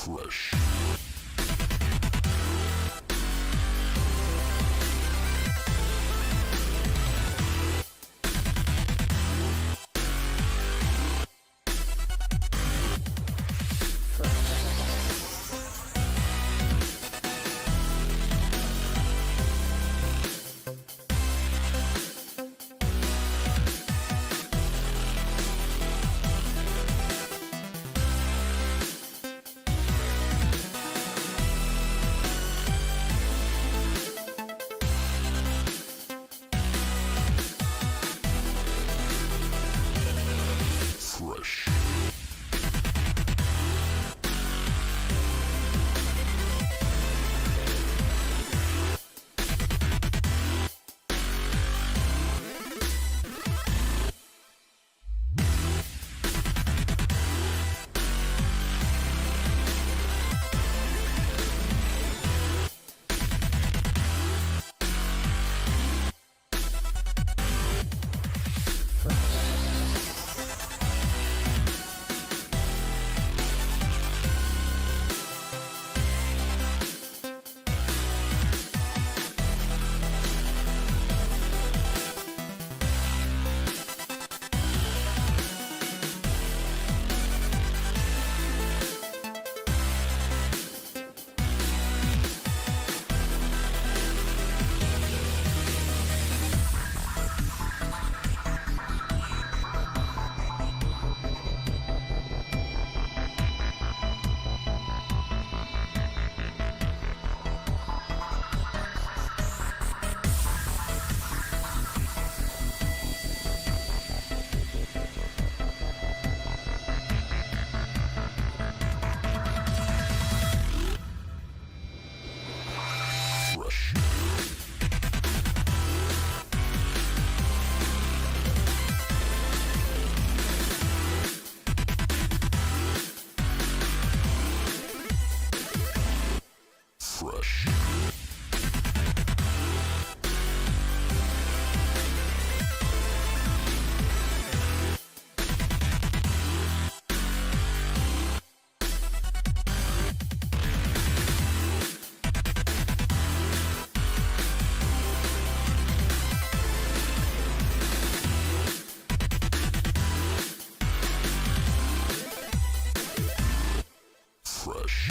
Fresh. Fresh. Fresh. Fresh. Fresh.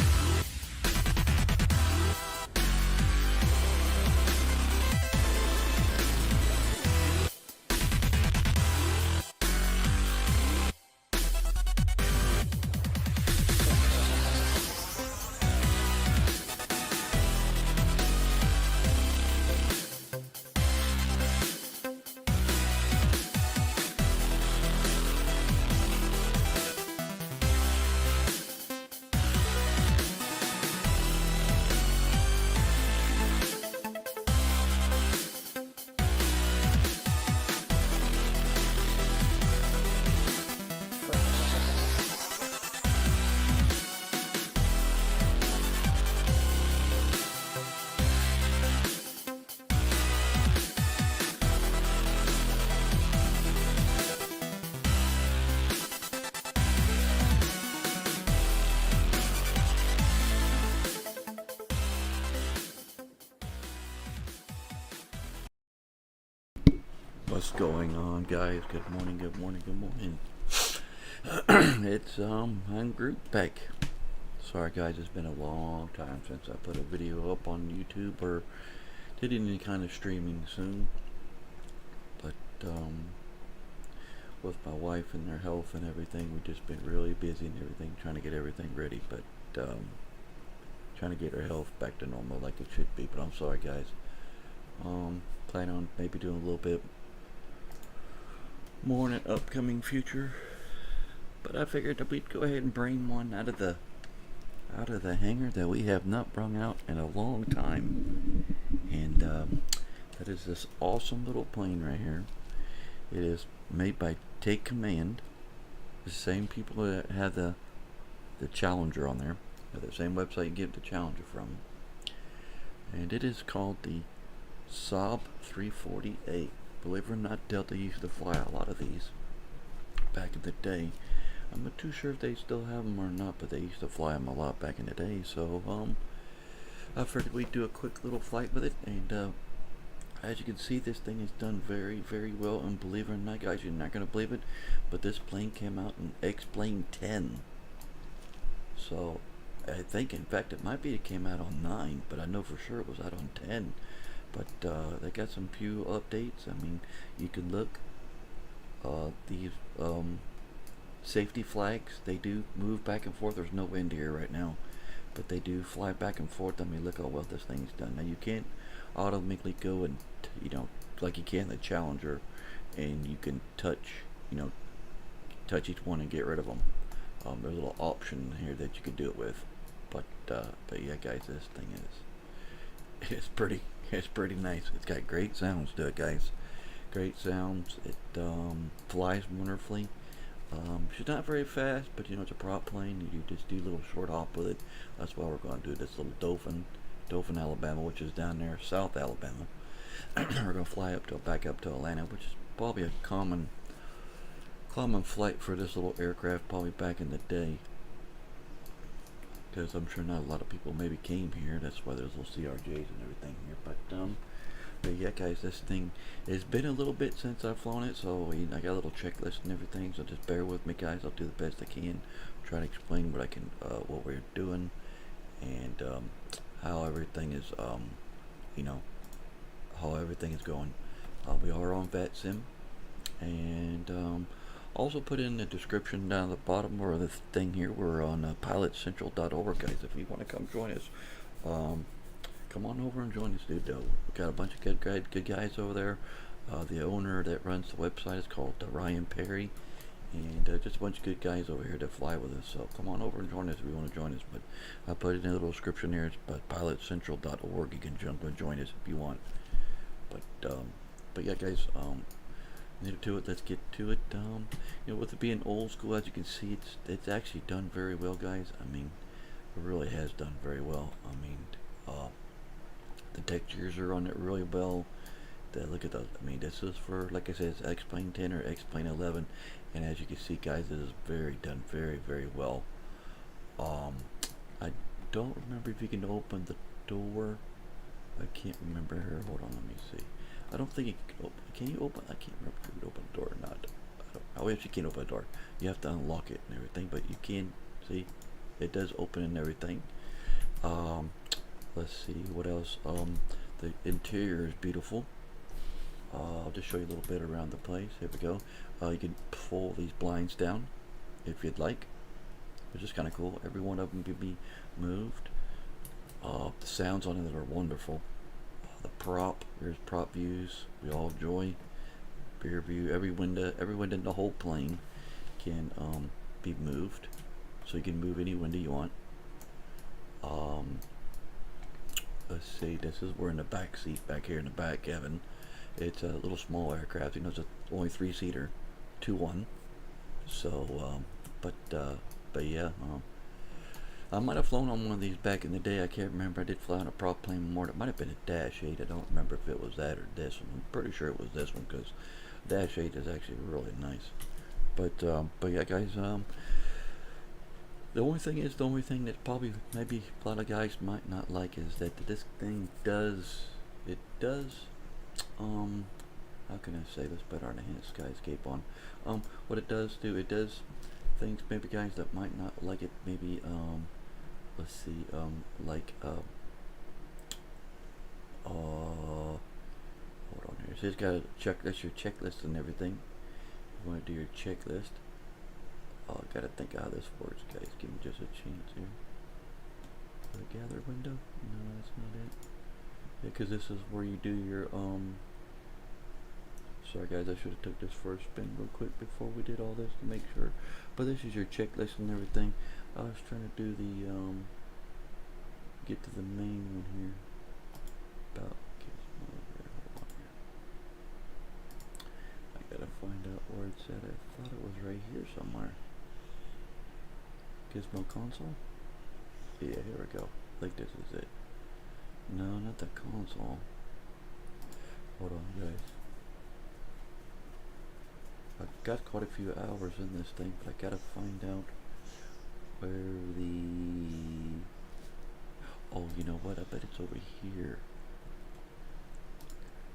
What's going on, guys? Good morning, good morning, good morning. It's Group back. Sorry guys, it's been a long time since I put a video up on YouTube or did any kind of streaming soon. But with my wife and their health and everything, we've just been really busy and everything, trying to get everything ready, but trying to get her health back to normal like it should be. But I'm sorry guys. Plan on maybe doing a little bit more in an upcoming future, but I figured that we'd go ahead and bring one out of the hangar that we have not brung out in a long time, and that is this awesome little plane right here. It is made by Take Command, the same people that had the Challenger on there, the same website you get the Challenger from, and it is called the Saab 348. Believe it or not, Delta used to fly a lot of these back in the day. I'm not too sure if they still have them or not, but they used to fly them a lot back in the day. So I figured we'd do a quick little flight with it, and as you can see, this thing is done very, very well. And believe it or not, guys, you're not gonna believe it, but this plane came out in X-Plane 10. So I think, in fact, it might be it came out on 9, but I know for sure it was out on 10. But they got some few updates. I mean, you can look. These safety flags, they do move back and forth. There's no wind here right now, but they do fly back and forth. I mean, look how well this thing's done. Now you can't automatically go and, like you can the Challenger, and you can touch each one and get rid of them. There's a little option here that you can do it with, but yeah, guys, this thing it's pretty nice. It's got great sounds to it, guys. Great sounds. It flies wonderfully. She's not very fast, but it's a prop plane. You just do a little short hop with it. That's why we're going to do this little Dothan, Alabama, which is down there, South Alabama. We're going to fly back up to Atlanta, which is probably a common flight for this little aircraft, probably back in the day. Because I'm sure not a lot of people maybe came here. That's why there's little CRJs and everything here. But yeah, guys, this thing, it's been a little bit since I've flown it, so I got a little checklist and everything, so just bear with me, guys. I'll do the best I can, try to explain what we're doing, and how everything is going. We are on VATSIM, and also put in the description down at the bottom or the thing here. We're on PilotCentral.org, guys. If you want to come join us, come on over and join us, dude. We got a bunch of good guys over there. The owner that runs the website is called Ryan Perry, and just a bunch of good guys over here that fly with us. So come on over and join us if you want to join us. But I put it in a little description here. It's PilotCentral.org. You can jump and join us if you want. But yeah, guys. Let's get to it. With it being old school, as you can see, it's actually done very well, guys. I mean, it really has done very well. I mean, the textures are on it really well. Look at those. I mean, this is for, like I said, it's X-Plane 10 or X-Plane 11, and as you can see, guys, it is done very, very well. I don't remember if you can open the door. I can't remember here. Hold on, let me see. I don't think you can open. Can you open? I can't remember if you can open the door or not. I actually can't open the door. You have to unlock it and everything, but you can see it does open and everything. Let's see what else. The interior is beautiful. I'll just show you a little bit around the place. Here we go. You can pull these blinds down if you'd like, which is kind of cool. Every one of them can be moved. The sounds on it are wonderful. Here's prop views. We all enjoy. Rear view. Every window in the whole plane can be moved, so you can move any window you want. Let's see. We're in the back seat back here in the back, Kevin. It's a little small aircraft. It's only 3-seater, 2-1. So, but yeah. I might have flown on one of these back in the day. I can't remember. I did fly on a prop plane more. It might have been a Dash 8. I don't remember if it was that or this one. I'm pretty sure it was this one, because Dash 8 is actually really nice. But yeah, guys. The only thing that probably maybe a lot of guys might not like is that this thing does. How can I say this better on the hand skyscape on? What it does do, it does things maybe guys that might not like it, maybe let's see, hold on here. So it's got a checklist, your checklist and everything. You want to do your checklist. Oh, I gotta think how this works, guys. Give me just a chance here. The gather window? No, that's not it. Yeah, because this is where you do your sorry guys, I should have took this first spin real quick before we did all this to make sure. But this is your checklist and everything. I was trying to do the get to the main one here. Hold on here. I gotta find out where it's at. I thought it was right here somewhere. Gizmo console? Yeah, here we go. I think this is it. No, not the console. Hold on, guys. I've got quite a few hours in this thing, but I gotta find out where the... Oh, you know what? I bet it's over here.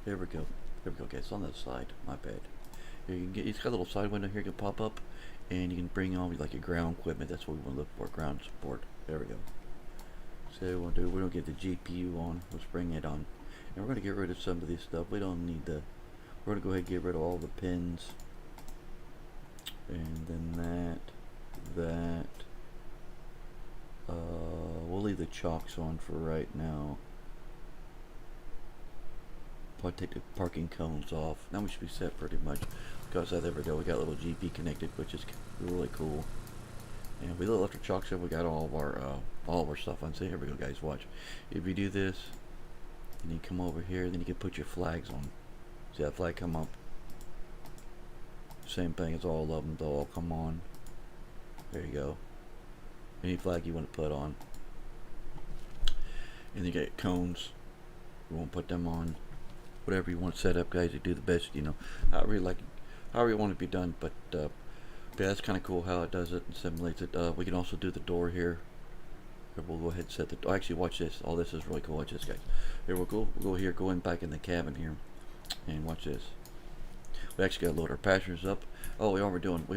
There we go. There we go, guys. It's on the side. My bad. Here you can get. It's got a little side window here. You can pop up, and you can bring on like your ground equipment. That's what we want to look for. Ground support. There we go. So we'll do. We don't get the GPU on. Let's bring it on, and we're gonna get rid of some of this stuff. We don't need the. We're gonna go ahead and get rid of all the pins, and then that. We'll leave the chocks on for right now. Probably take the parking cones off. Now we should be set pretty much. Because there we go. We got a little GP connected, which is really cool. And we left our chocks in. We got all of our stuff on. So here we go, guys. Watch. If you do this, and you come over here, then you can put your flags on. See that flag come up? Same thing as all of them. They'll all come on. There you go. Any flag you want to put on. And you get cones. You won't put them on. Whatever you want to set up, guys, you do the best, you know. However you want it to be done, but yeah, that's kind of cool how it does it and simulates it. We can also do the door here. We'll go ahead and set the door. Actually, watch this. All this is really cool. Watch this, guys. Here we'll go here, go in back in the cabin here, and watch this. We actually got to load our passengers up. Oh, we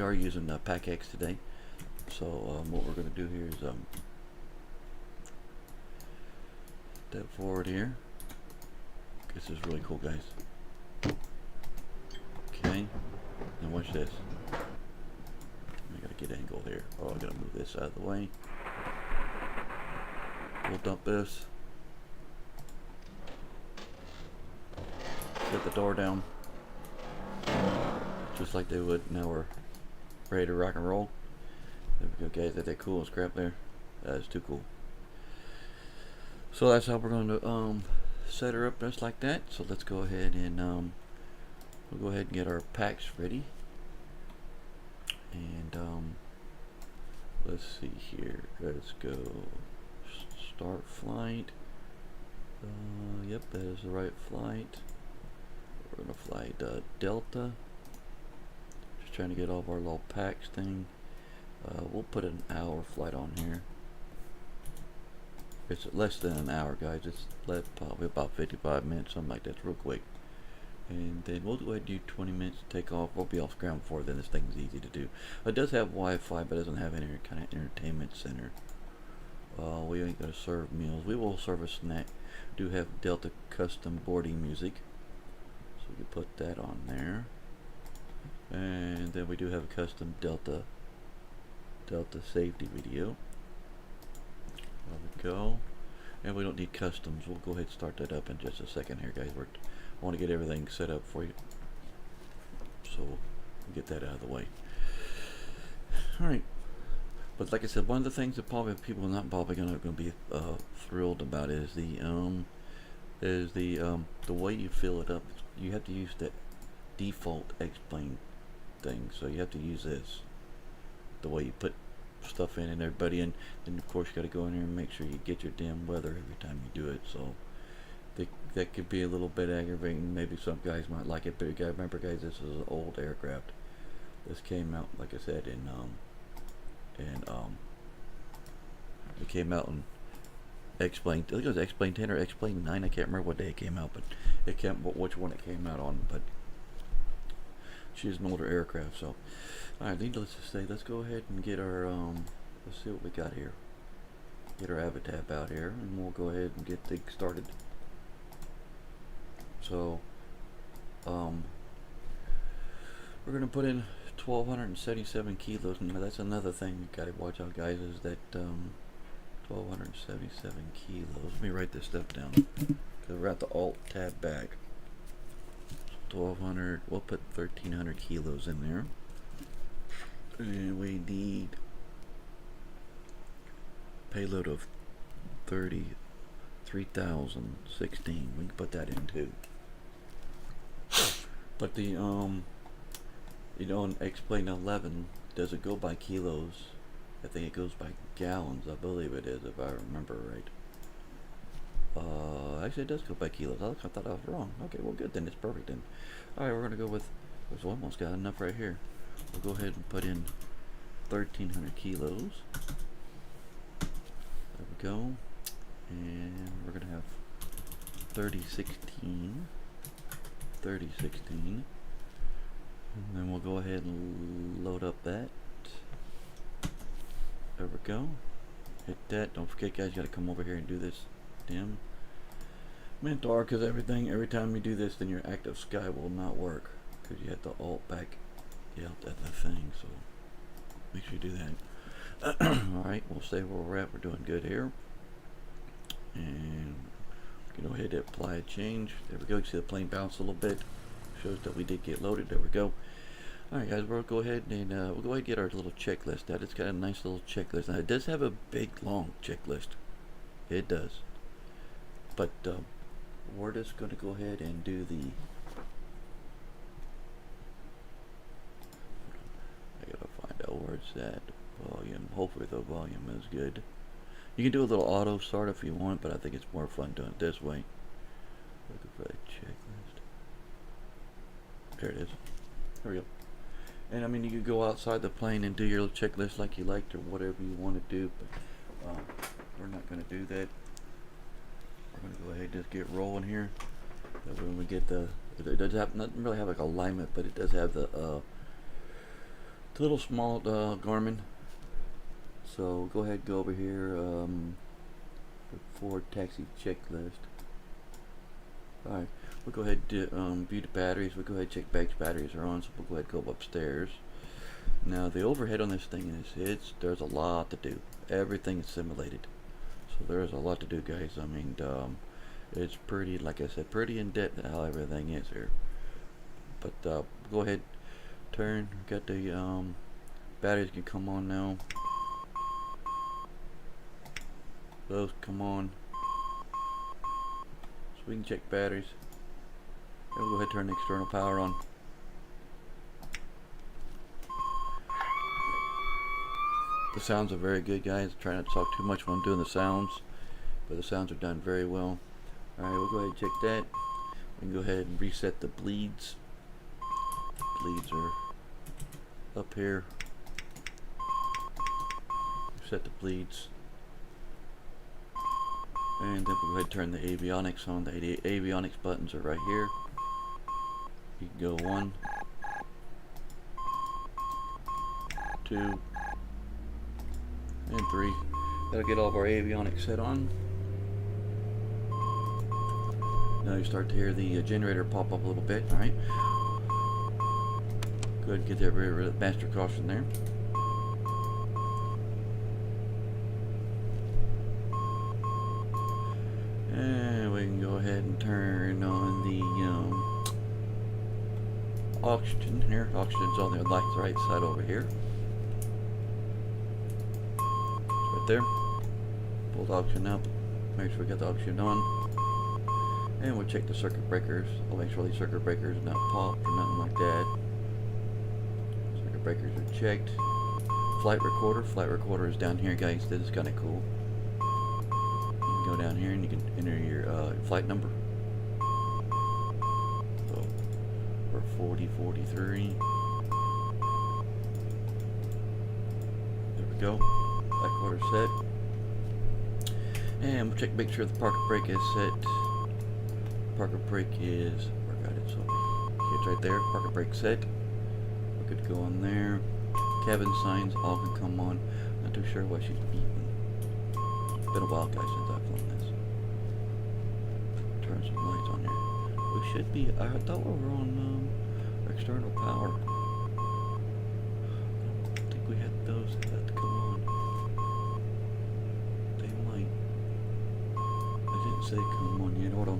are using Pack X today. So what we're going to do here is step forward here. This is really cool, guys. Okay, now watch this. I gotta get angle here. Oh, I gotta move this out of the way. We'll dump this. Set the door down. Just like they would. Now we're ready to rock and roll. There we go, guys. That cool scrap there. That is too cool. So that's how we're going to set her up just like that. So let's go ahead and we'll go ahead and get our packs ready. And let's see here. Let's go start flight. Yep, that is the right flight. We're gonna fly Delta. Just trying to get all of our little packs thing. We'll put an hour flight on here. It's less than an hour, guys. It's probably about 55 minutes, something like that. It's real quick. And then we'll go ahead and do 20 minutes to take off. We'll be off ground before then. This thing's easy to do. It does have Wi-Fi, but it doesn't have any kind of entertainment center. We ain't gonna serve meals. We will serve a snack. We do have Delta custom boarding music, so we can put that on there. And then we do have a custom Delta safety video. There we go. And we don't need customs. We'll go ahead and start that up in just a second here, guys. I want to get everything set up for you, so we'll get that out of the way. Alright. But like I said, one of the things that probably people are not probably going to be thrilled about is the way you fill it up. You have to use the default explain thing. So you have to use this, the way you put stuff in and everybody in. Then of course you got to go in there and make sure you get your damn weather every time you do it. So that could be a little bit aggravating. Maybe some guys might like it, but you gotta remember, guys, this is an old aircraft. This came out, like I said, it came out in X-Plane. I think it was X-Plane 10 or X-Plane 9. I can't remember what day it came out, but it can't which one it came out on. But she's an older aircraft, so all right. Needless to say, let's go ahead and get our let's see what we got here. Get our Avatab out here, and we'll go ahead and get things started. So we're gonna put in 1,277 kilos, and that's another thing you gotta watch out, guys, is that 1,277 kilos. Let me write this stuff down, because we're at the Alt tab back. 1,200, we'll put 1,300 kilos in there, and we need payload of 33,016. We can put that in too. But the you know, in X-Plane 11, does it go by kilos? I think it goes by gallons. I believe it is, if I remember right. Actually, it does go by kilos. I thought I was wrong. Okay, well, good then. It's perfect then. All right, we're gonna go with We've almost got enough right here. We'll go ahead and put in 1,300 kilos. There we go. And we're gonna have 3016. And then we'll go ahead and load up that. There we go. Hit that. Don't forget, guys, you gotta come over here and do this. Dim. Mentor, because every time you do this, then your active sky will not work. Because you have to alt back out at the thing. So make sure you do that. Alright, we'll say where we're at. We're doing good here. And go ahead and apply a change. There we go. You see the plane bounce a little bit. Shows that we did get loaded. There we go. Alright, guys, we'll go ahead and get our little checklist out. It's got a nice little checklist. Now, it does have a big, long checklist. It does. But we're just going to go ahead and do the... I gotta find out where it's at. Volume. Hopefully the volume is good. You can do a little auto start if you want, but I think it's more fun doing it this way. Looking for that checklist. There it is. There we go. And I mean, you could go outside the plane and do your little checklist like you liked or whatever you want to do, but we're not going to do that. We're going to go ahead and just get rolling here. That when we get the, it does have, not really have like alignment, but it does have the little small Garmin. So go ahead, go over here, Ford taxi checklist. Alright, we'll go ahead and view the batteries. We'll go ahead and check back batteries are on, so we'll go ahead and go upstairs. Now the overhead on this thing is, there's a lot to do. Everything is simulated. So there's a lot to do, guys. I mean, it's pretty, like I said, pretty in depth how everything is here. But go ahead, turn, got the batteries can come on now. Those come on. So we can check batteries. Then we'll go ahead and turn the external power on. The sounds are very good, guys. Try not to talk too much when I'm doing the sounds, but the sounds are done very well. Alright, we'll go ahead and check that. We can go ahead and reset the bleeds. Bleeds are up here. Set the bleeds. And then we'll go ahead and turn the avionics on. The avionics buttons are right here. You can go 1, 2, and 3. That'll get all of our avionics set on. Now you start to hear the generator pop up a little bit. Alright. Go ahead and get that rid of the master caution there. And we can go ahead and turn on the oxygen here. Oxygen's on the right side over here. It's right there. Pull the oxygen up. Make sure we got the oxygen on. And we'll check the circuit breakers. I'll make sure the circuit breakers not popped or nothing like that. Circuit breakers are checked. Flight recorder. Flight recorder is down here, guys. This is kind of cool. Go down here and you can enter your flight number. So we're 4043. There we go. Flight quarter set. And we'll check, make sure the parking brake is set. Parking brake is, where I got it, so it's right there. Parking brake set. We're good to go on there. Cabin signs all can come on. Not too sure what she's beeping. Been a while, guys, since I've flown this. Turn some lights on here. We should be, I thought we were on external power. I don't think we had those that to come on. They might. I didn't say come on yet. Hold on.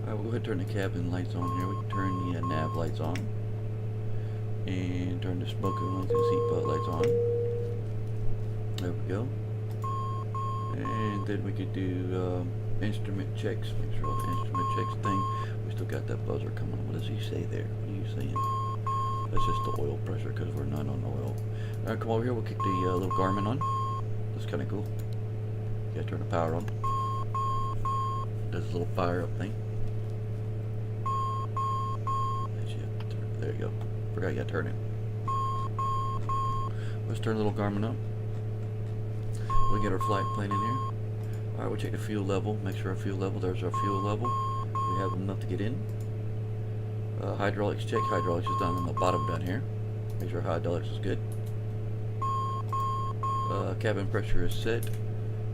Alright, we'll go ahead and turn the cabin lights on here. We can turn the nav lights on. And turn the smoking lights and seatbelt lights on. There we go. And then we could do instrument checks. Make sure all the instrument checks thing. We still got that buzzer coming. What does he say there? What are you saying? That's just the oil pressure because we're not on oil. Alright, come over here. We'll kick the little Garmin on. That's kind of cool. You gotta turn the power on. Does a little fire up thing. There you go. Forgot you gotta turn it. Let's turn little Garmin up. We get our flight plane in here. Alright, we'll check the fuel level. Make sure our fuel level, there's our fuel level. We have enough to get in. Hydraulics check. Hydraulics is down on the bottom down here. Make sure hydraulics is good. Cabin pressure is set.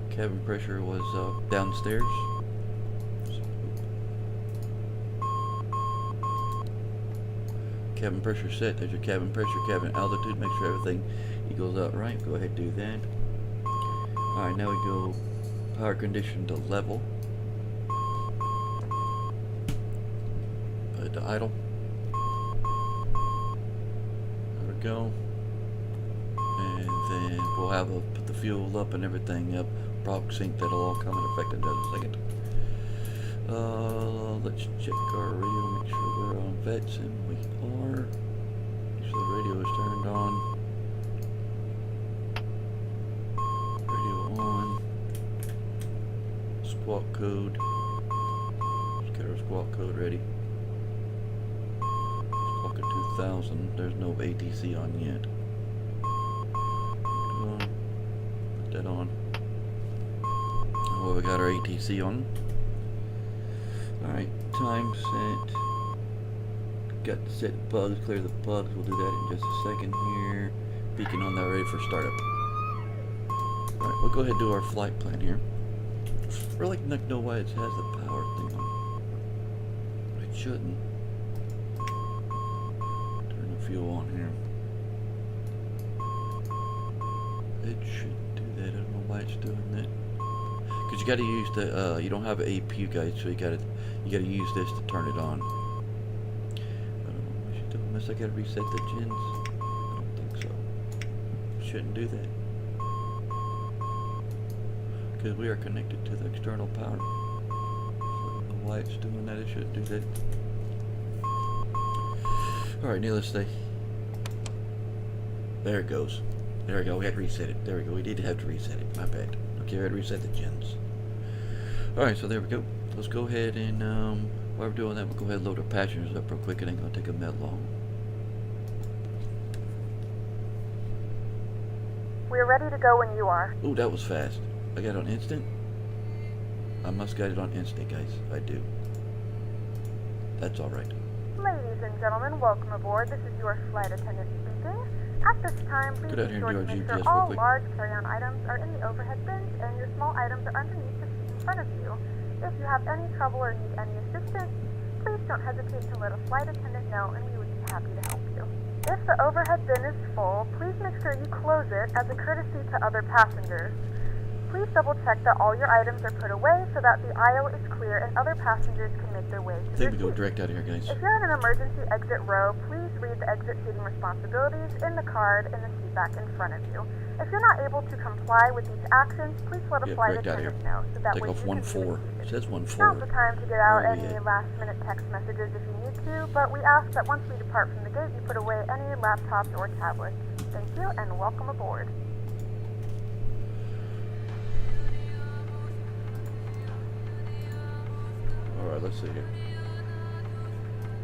Cabin pressure was downstairs. Cabin pressure set. There's your cabin pressure, cabin altitude. Make sure everything equals out right. Go ahead and do that. Alright, now we go power condition to level. To idle. There we go. And then we'll have put the fuel up and everything up. Prop sync, that'll all come into effect in just a second. Let's check our radio, make sure we're on VATSIM. We are. Make sure the radio is turned on. Radio on. Squawk code. Let's get our squawk code ready. Squawk at 2000. There's no ATC on yet. Put that on. Well, we got our ATC on. Alright, time set. Got to set bugs, clear the bugs. We'll do that in just a second here. Beacon on that, ready for startup. Alright, we'll go ahead and do our flight plan here. I really don't know why it has the power thing on. It shouldn't. Turn the fuel on here. It should do that. I don't know why it's doing that. Because you got to use the you don't have an APU guide, so you got to use this to turn it on. I don't know what I should do unless I got to reset the gens. I don't think so. Shouldn't do that because we are connected to the external power. So I don't know why it's doing that. It shouldn't do that. All right, needless to say, there it goes. There we go. We had to reset it. There we go. We did have to reset it. My bad. Okay, we had to reset the gens. Alright, so there we go. Let's go ahead and, while we're doing that, we'll go ahead and load our passengers up real quick. It ain't going to take them that long. We're ready to go when you are. Ooh, that was fast. I got it on instant? I must got it on instant, guys. I do. That's alright. Ladies and gentlemen, welcome aboard. This is your flight attendant speaking. At this time, please be sure to make sure all large carry-on items are in the overhead bins and your small items are underneath the seat in front of you. If you have any trouble or need any assistance, please don't hesitate to let a flight attendant know and we would be happy to help you. If the overhead bin is full, please make sure you close it as a courtesy to other passengers. Please double check that all your items are put away so that the aisle is clear and other passengers can make their way to I their think we go seats. direct out of here, guys. If you're in an emergency exit row, please read the exit seating responsibilities in the card in the seat back in front of you. If you're not able to comply with these actions, please let a flight attendant know so that Take way off you can 1-4. It says 1-4. Now's the time to get out Where are any we at? last-minute text messages if you need to, but we ask that once we depart from the gate, you put away any laptops or tablets. Thank you and welcome aboard. Alright, let's see here.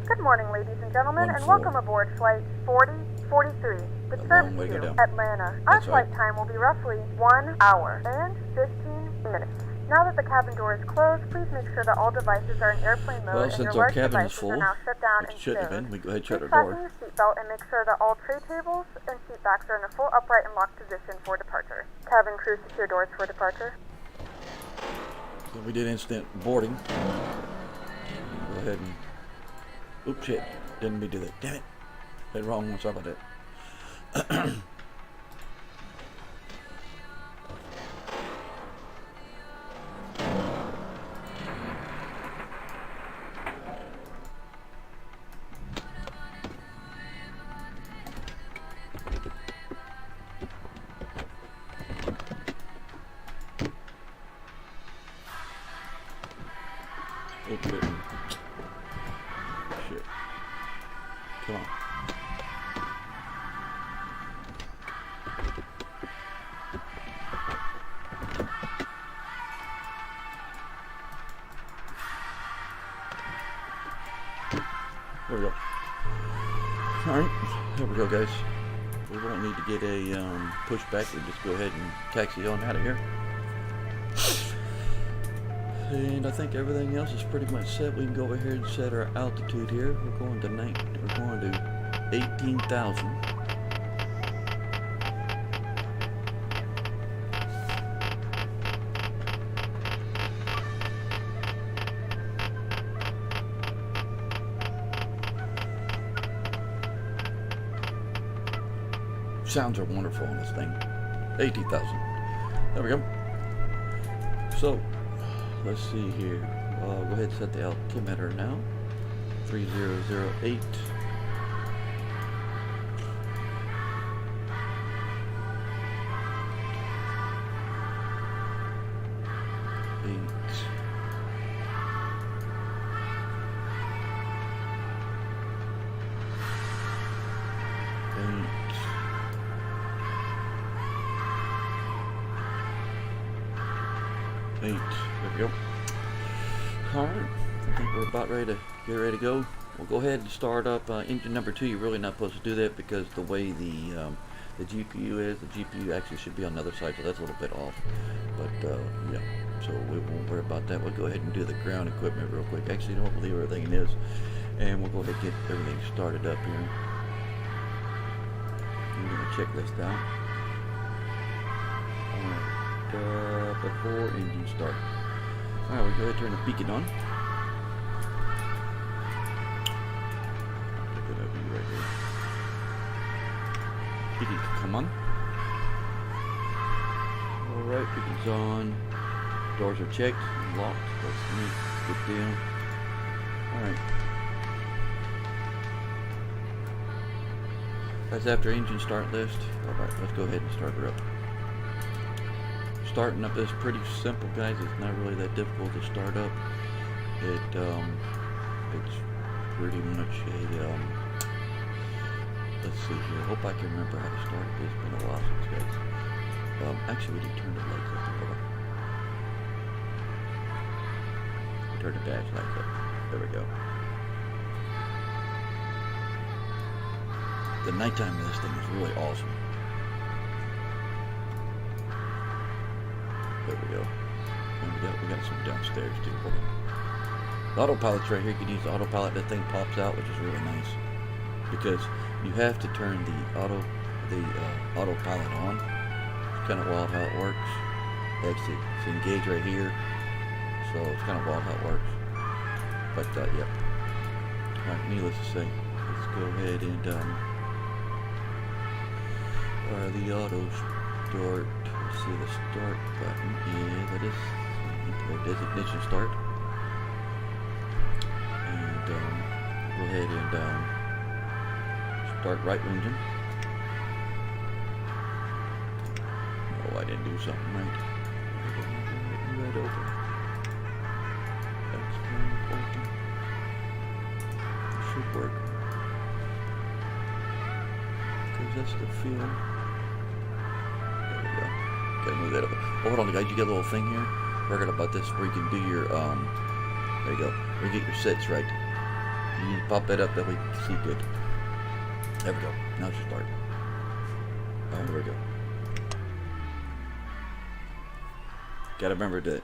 Good morning, ladies and gentlemen, and 1-4. welcome aboard Flight 4043, the A long service way to go to down. Atlanta. Our That's flight right. time will be roughly 1 hour and 15 minutes. Now that the cabin door is closed, please make sure that all devices are in airplane mode Well, and since your our large cabin is devices full, are now shut down which and shouldn't have stowed. been, we go ahead and shut Please our fasten door. your seatbelt and make sure that all tray tables and seat backs are in a full upright and locked position for departure. Cabin crew, secure doors for departure. So we did instant boarding. Go ahead and... Oops, shit. Didn't mean to do that. Damn it. Did wrong one. Sorry about that. Oops, shit. Shit. Come on. There we go. Alright, there we go, guys. We won't need to get a pushback. We just go ahead and taxi on out of here. And I think everything else is pretty much set. We can go over here and set our altitude here. We're going to 18,000. Sounds are wonderful on this thing. 18,000. There we go. So, let's see here. Go ahead and set the altimeter now. 3008. 8. There we go. Alright, I think we're about ready to get ready to go. We'll go ahead and start up engine number 2. You're really not supposed to do that because the way the GPU is, the GPU actually should be on the other side, so that's a little bit off. But yeah, so we won't worry about that. We'll go ahead and do the ground equipment real quick. Actually, I don't believe everything is. And we'll go ahead and get everything started up here. I'm going to check this out. Alright. Before engine start. Alright, we'll go ahead and turn the beacon on. Look at that view right here. Beacon can come on. Alright, beacon's on. Doors are checked and locked. That's neat. Good deal. Alright. That's after engine start list. Alright, let's go ahead and start her up. Starting up is pretty simple, guys. It's not really that difficult to start up. It's pretty much a let's see here. I hope I can remember how to start it. It's been a while since, guys. Actually, we did turn the lights up. Hold on. Turn the dash lights up. There we go. The nighttime of this thing is really awesome. There we go. And we got some downstairs too. Hold on. The autopilot's right here. You can use the autopilot. That thing pops out, which is really nice because you have to turn the autopilot on. It's kind of wild how it works. Actually, it's engaged right here, so it's kind of wild how it works. But yep. All right. Needless to say, let's go ahead and the auto start. See the start button. Yeah, that is the designation start. And go ahead and start right engine. Oh, I didn't do something right. Right open. That's open. It should work. Because that's the fuel. Gotta move that over. Oh, hold on, guys. You got a little thing here. Forgot about this where you can do your, there you go. Where you get your sets right. You need to pop that up that way you can see good. There we go. Now it should start. Alright, here we go. Gotta remember to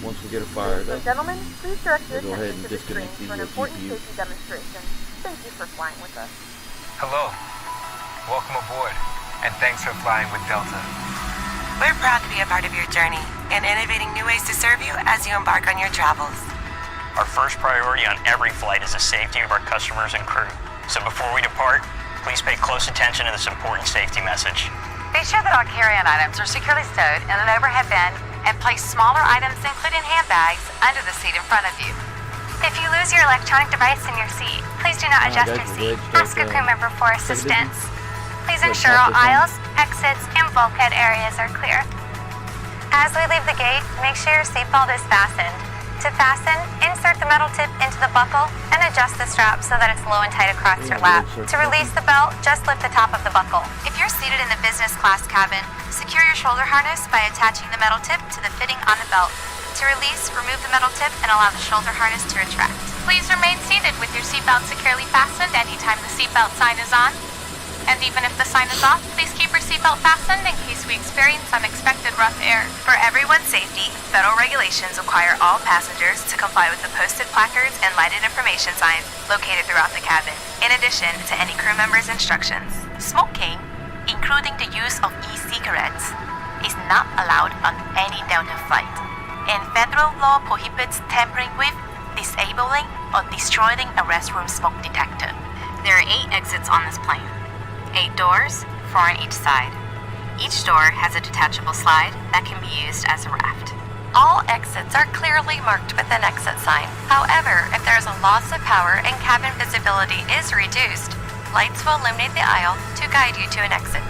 once we get it fired up, gentlemen, please direct your go ahead attention and to the screen disconnect for an the important GPU. safety demonstration. Thank you for flying with us. Hello. Welcome aboard, and thanks for flying with Delta. We're proud to be a part of your journey and innovating new ways to serve you as you embark on your travels. Our first priority on every flight is the safety of our customers and crew. So before we depart, please pay close attention to this important safety message. Be sure that all carry-on items are securely stowed in an overhead bin and place smaller items, including handbags, under the seat in front of you. If you lose your electronic device in your seat, please do not adjust your seat. Ask a crew member for assistance. Please ensure all aisles, exits, and bulkhead areas are clear. As we leave the gate, make sure your seatbelt is fastened. To fasten, insert the metal tip into the buckle and adjust the strap so that it's low and tight across your lap. To release the belt, just lift the top of the buckle. If you're seated in the business class cabin, secure your shoulder harness by attaching the metal tip to the fitting on the belt. To release, remove the metal tip and allow the shoulder harness to retract. Please remain seated with your seatbelt securely fastened anytime the seatbelt sign is on. And even if the sign is off, please keep your seatbelt fastened in case we experience unexpected rough air. For everyone's safety, federal regulations require all passengers to comply with the posted placards and lighted information signs located throughout the cabin, in addition to any crew member's instructions. Smoking, including the use of e-cigarettes, is not allowed on any Delta flight, and federal law prohibits tampering with, disabling, or destroying a restroom smoke detector. There are 8 exits on this plane. 8 doors, 4 on each side. Each door has a detachable slide that can be used as a raft. All exits are clearly marked with an exit sign. However, if there is a loss of power and cabin visibility is reduced, lights will illuminate the aisle to guide you to an exit.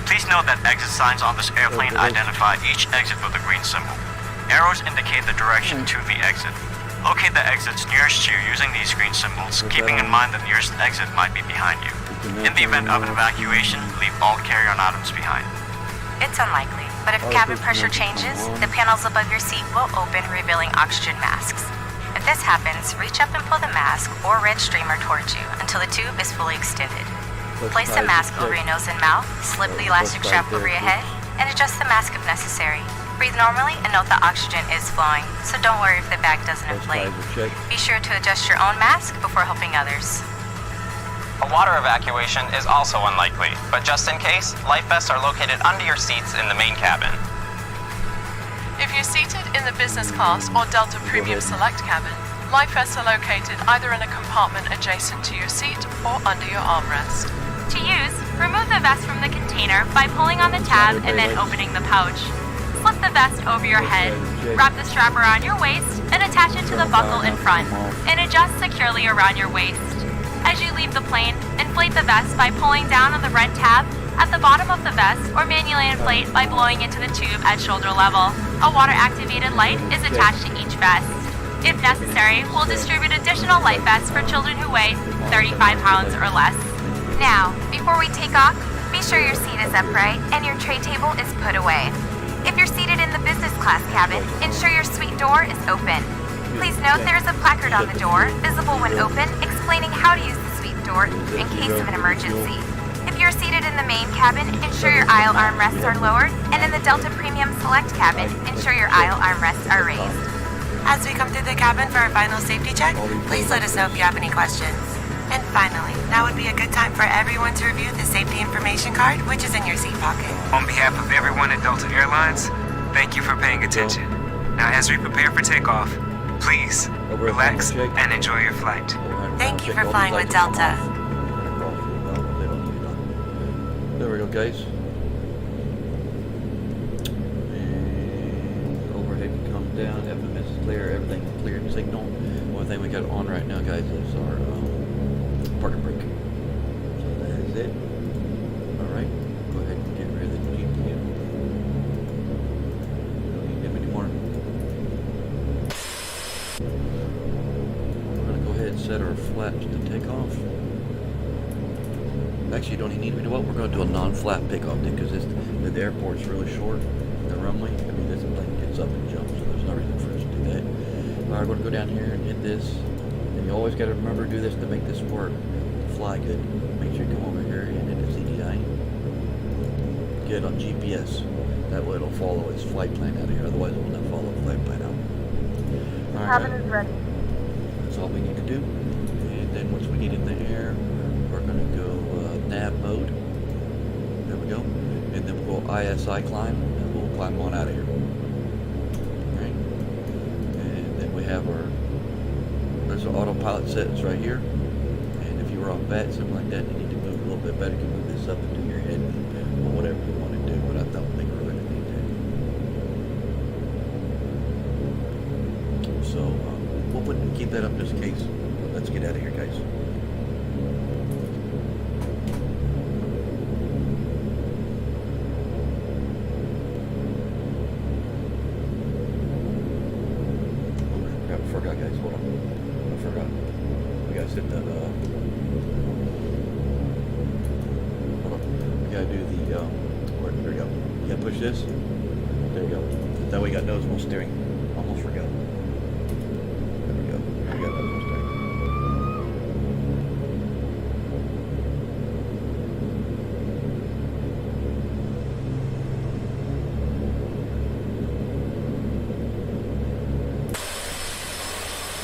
Please note that exit signs on this airplane identify each exit with a green symbol. Arrows indicate the direction to the exit. Locate the exits nearest you using these green symbols, keeping in mind the nearest exit might be behind you. In the event of an evacuation, leave all carry-on items behind. It's unlikely, but if cabin pressure changes, the panels above your seat will open, revealing oxygen masks. If this happens, reach up and pull the mask or red streamer towards you until the tube is fully extended. Place the mask over your nose and mouth, slip the elastic strap over your head, and adjust the mask if necessary. Breathe normally and note that oxygen is flowing, so don't worry if the bag doesn't inflate. Be sure to adjust your own mask before helping others. A water evacuation is also unlikely, but just in case, life vests are located under your seats in the main cabin. If you're seated in the business class or Delta Premium Select cabin, life vests are located either in a compartment adjacent to your seat or under your armrest. To use, remove the vest from the container by pulling on the tab and then opening the pouch. Slip the vest over your head, wrap the strap around your waist, and attach it to the buckle in front, and adjust securely around your waist. As you leave the plane, inflate the vest by pulling down on the red tab at the bottom of the vest or manually inflate by blowing into the tube at shoulder level. A water-activated light is attached to each vest. If necessary, we'll distribute additional life vests for children who weigh 35 pounds or less. Now, before we take off, be sure your seat is upright and your tray table is put away. If you're seated in the business class cabin, ensure your suite door is open. Please note there is a placard on the door, visible when open, explaining how to use the suite door in case of an emergency. If you're seated in the main cabin, ensure your aisle armrests are lowered, and in the Delta Premium Select cabin, ensure your aisle armrests are raised. As we come through the cabin for our final safety check, please let us know if you have any questions. And finally, now would be a good time for everyone to review the safety information card, which is in your seat pocket. On behalf of everyone at Delta Airlines, thank you for paying attention. Now, as we prepare for takeoff, please relax and enjoy your flight. Thank you for flying with Delta. There we go, guys. And overhead can come down, FMS is clear, everything cleared signal. One thing we got on right now, guys, is our parking brake. So that is it. Alright, go ahead and get rid of the GPU. Don't need them anymore. We're going to go ahead and set our flaps to take off. Actually, you don't even need me to what? We're going to do a non-flap takeoff because the airport's really short, the runway. I mean, this plane gets up and jumps, so there's no reason for us to do that. Alright, we're going to go down here and hit this. And you always got to remember to do this to make this work. Fly good. Make sure you come over here and hit the CDI. Get on GPS. That way it'll follow its flight plan out of here. Otherwise it will not follow the flight plan out. Alright, Cabin is ready. that's all we need to do. And then once we get in the air, we're going to go nav mode. There we go. And then we'll go ISI climb, and we'll climb on out of here. Alright. And then we have there's our autopilot settings right here. And if you were on VATSIM like that, you need to move a little bit better. You can move this up into your head or whatever you want to do, but I don't think we're going to need that. So we'll keep that up just in case. Let's get out of here, guys. Grab guys, hold on. I forgot. We gotta set that, hold on. We gotta do the, there we go. You gotta push this. There we go. That way you got nose wheel steering. Almost forgot. There we go. We got nose wheel steering.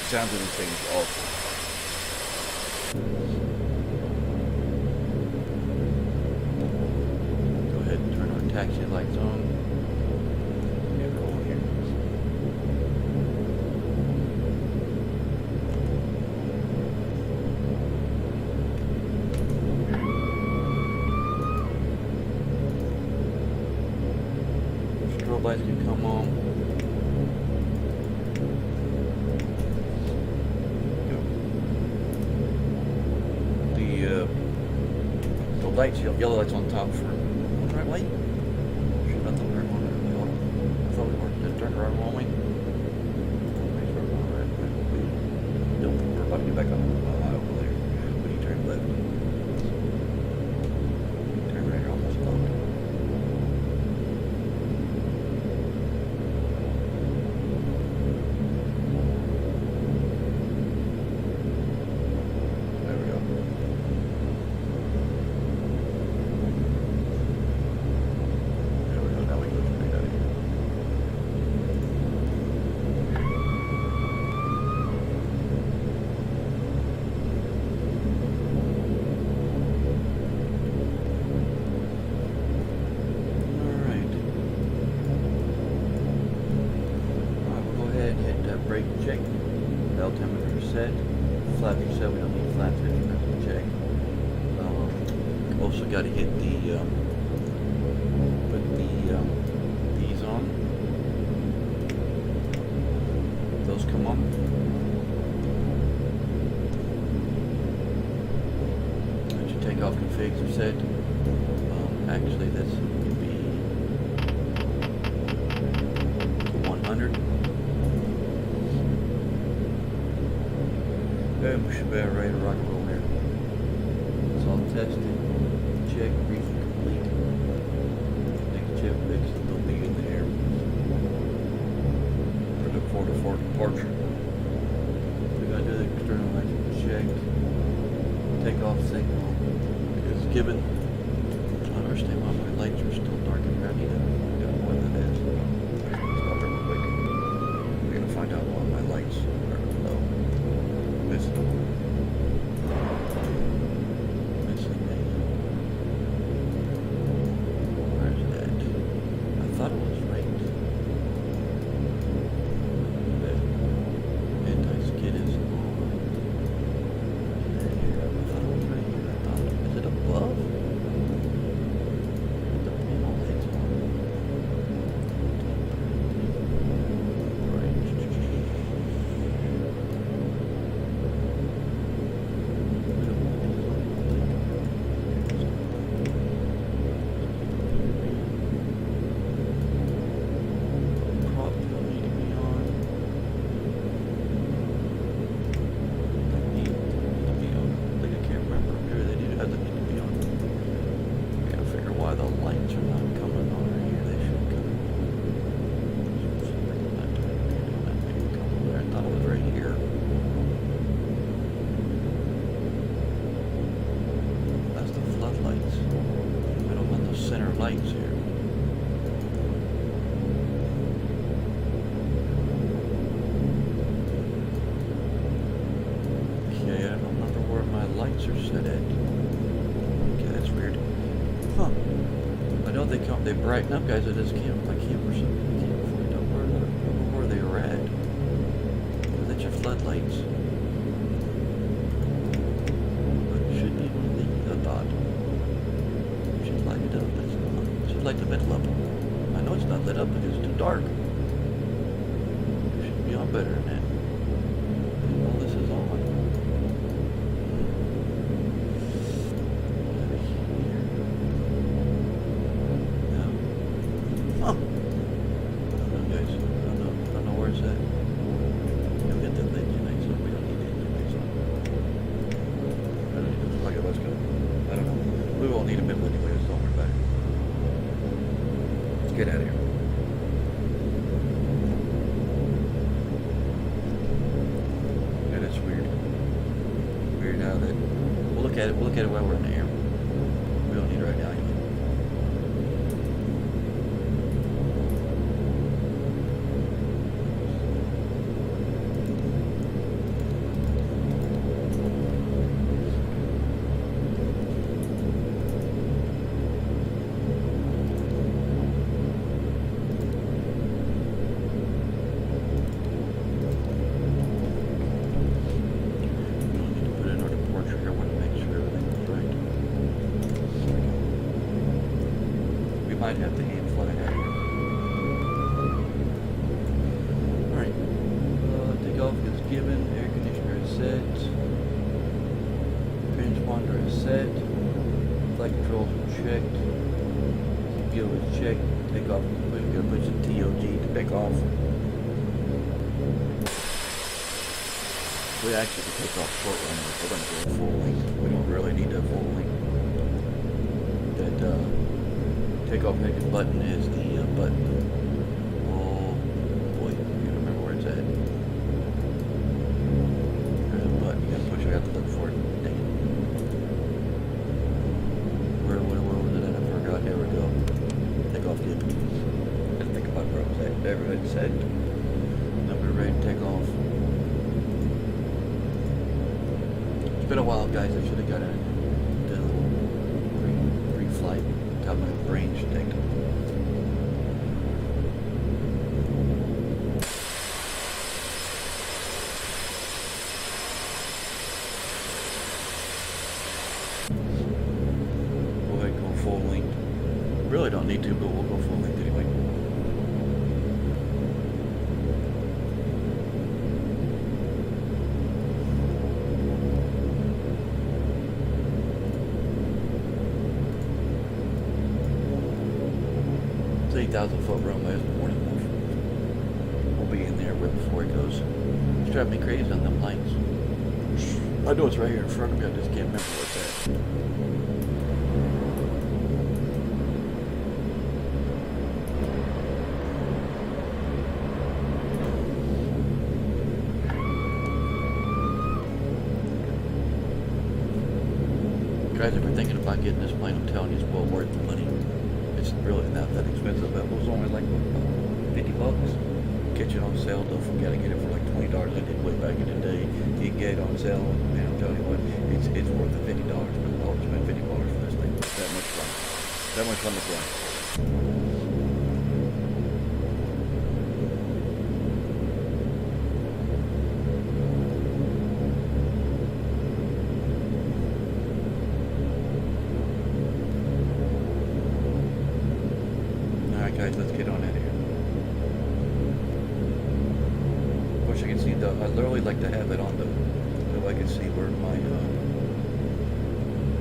Sounds of this thing is awful. Go ahead and turn our taxi lights on. Yeah, we're on here. Strobe lights can come on. The lights, yellow lights on top for the right way. Should not the right one. I thought we were just turn around one way. Nope, we're about to get back up over there. When you turn left, turn right, you're almost stopped. There we go. There we go. Now we go straight out of here. Alright, we'll go ahead and hit brake check. Bell temperature set. Flaps are set. We don't need flaps anymore. Check. Also got to hit the put the these on. Those come on. Your takeoff configs are set. Actually, this would be 100. And we should be ready to rock and roll here. It's all tested. Check, briefing complete. Next chip fix will be in the air. For the 4-to-4 departure. We gotta do the external electrical check. Takeoff signal is given. I don't understand why my lights are still dark and rowdy now. I don't know what that is. Stop real quick. We're gonna find out why my lights are low. Missing a where's that? I thought it was right. That anti-skid is on. I thought it was right here. I thought, is it above? The panel lights on. Right. Lights here. Okay, I don't remember where my lights are set at. Okay, that's weird. Huh. I know they brighten up, guys. I just can't for some reason can't find out where they were at. That's your floodlights. But it should be one of the dot. Should light it up. It's not. Should light the middle up. I know it's not lit up because it's too dark. It should be on better than that. All this is on. No. Huh. I don't know, guys. I don't know where it's at. You'll get that thing. at it. We'll look at it while we're in the air. We don't need it right now anyway. Might have the hand fly out here. Alright. Takeoff is given. Air conditioner is set. Transponder is set. Flight controls are checked. CPO is checked. Takeoff. We're going to push the TOG to take off. We actually can take off short run, but we're going to go full length. We don't really need a full length. That takeoff exit button is the button. Oh boy, you gotta remember where it's at. There's a button, you gotta push, I have to look for it. Dang it. Where was it at? I forgot. There we go. Takeoff dip. Gotta think about where it was at. There it's set. Now we're ready to take off. It's been a while, guys. I should have got a pre-flight. Got my range ticked. Go ahead and go full length. Really don't need to, but we'll go full length anyway. It's 8,000 foot runway, it's more than enough. We'll be in there way before it goes. It's driving me crazy on them planes. I know it's right here in front of me, I just can't remember where it's at. Guys, if you're thinking about getting this plane, I'm telling you, it's well worth the money. It's really not that expensive. It was only like $50. Get it on sale. Don't forget, I get it for like $20. I did way back in the day. You can get it on sale, and I'm telling you what, it's worth the $50. But I'll spend $50 for this thing. That much fun. That much fun to fly. Guys, let's get on out of here. Wish I could see the. I'd literally like to have it on the, so I can see where my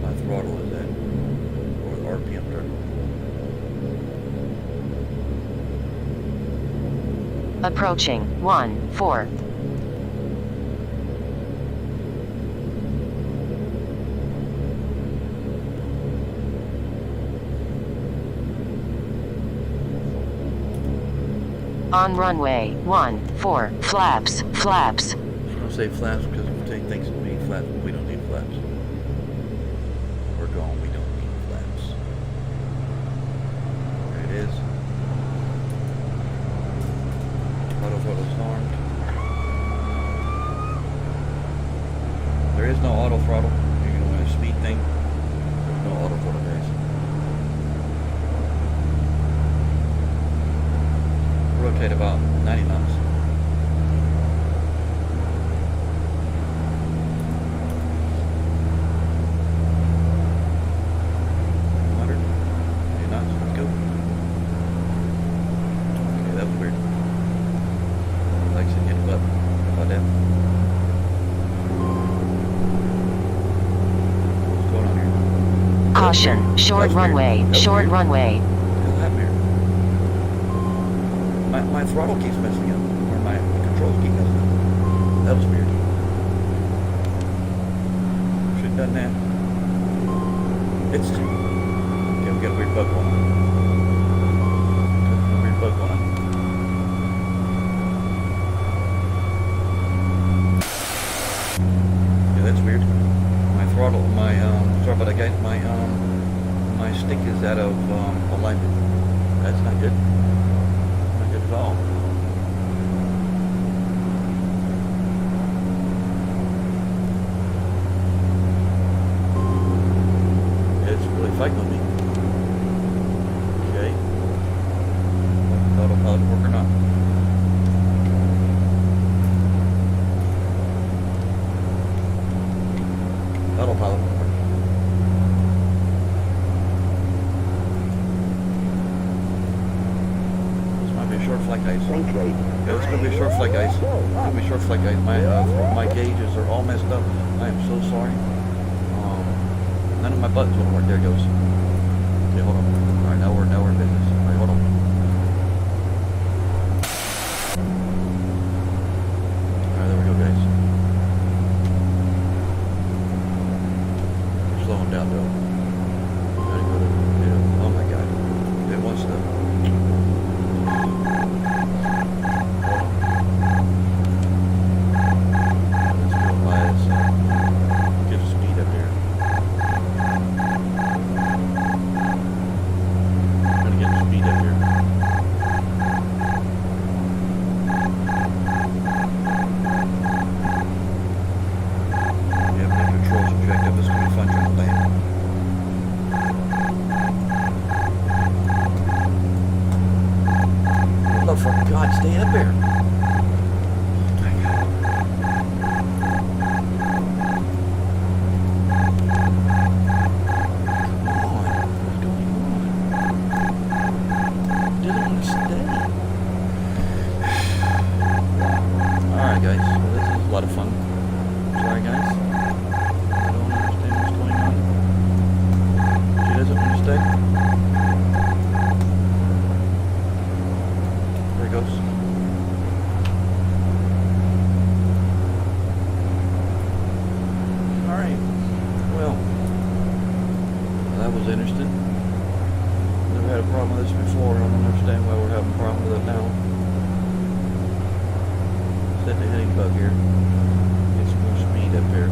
my throttle is at, or the RPM terminal. Approaching 1-4. On runway 14, flaps. I don't say flaps because they think it means flaps, but we don't need flaps. We're gone, we don't need flaps. There it is. Auto throttle's armed. There is no auto throttle. You're going to win a speed thing. There's no auto throttle, guys. Rotate about 90 knots. Caution, short runway, short runway. My throttle keeps messing up, or my controls keep messing up. That was weird. Should have done that. It's okay. We got a weird bug going on. Weird bug going on. Yeah, that's weird. My throttle throttle, sorry about that, guys. My stick is out of alignment. That's not good. Not good at all. It's really fighting with me. Okay. Autopilot work or not? Autopilot work. This might be a short flight, guys. Yeah, it's gonna be a short flight, guys. It's gonna be a short flight, guys. My gauges are all messed up. I am so sorry. None of my buttons will work. There it goes. Okay, hold on. All right, now we're in business. All right, hold on. All right, there we go, guys. We're slowing down though. Gotta go to, yeah. Oh my God, it wants to. Let's go by this. Get speed up here. Speed up here. Yeah, my controls are jacked up. This is going to be fun trying to land. Oh, for God, stay up here. Alright guys, so this is a lot of fun. Sorry guys, I don't understand what's going on. She doesn't want to stay. There it goes. Alright, well, that was interesting. Never had a problem with this before. I don't understand why we're having a problem with it now. Set the heading bug here. Get some more speed up here.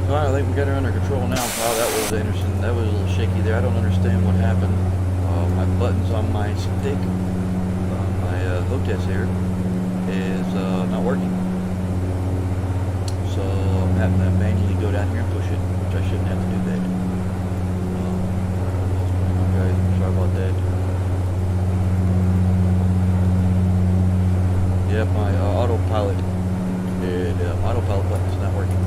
Alright, I think we got her under control now. Wow, that was interesting. That was a little shaky there. I don't understand what happened. My buttons on my stick, my hook test here, is not working. So I'm having to manually go down here and push it, which I shouldn't have to do that. Okay, sorry about that. Yeah, my autopilot button is not working.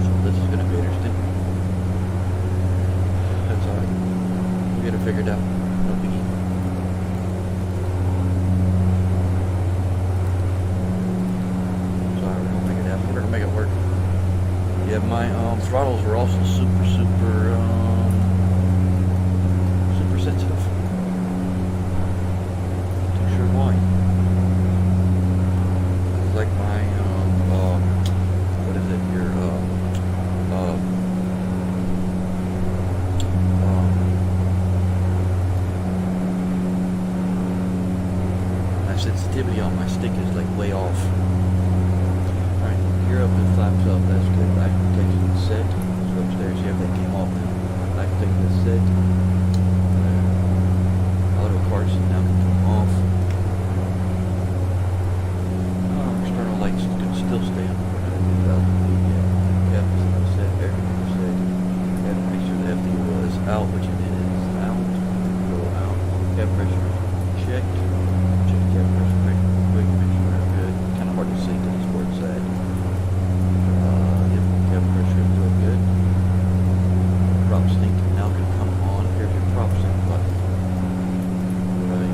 So this is going to be interesting. That's alright. We'll get it figured out. No biggie. Sorry, we're going to make it happen. We're going to make it work. Yeah, my throttles are also super sensitive. Not sure why. It's like my what is it? Your my sensitivity on my stick is like way off. Alright, gear up and flaps up. That's good. Back protection set. So upstairs here, that came off now. Back protection is set. Auto parts now can come off. External lights can still stay on. Cabin's still set. Everything's set. Got to make sure the FDU is out, which it is out. Go out. Cab pressure checked. Check the cab pressure quick. Make sure we're good. Kind of hard to see because it's where it's at. Yep, cab pressure is doing good. Prop sync now can come on. Here's your prop sync button. Right.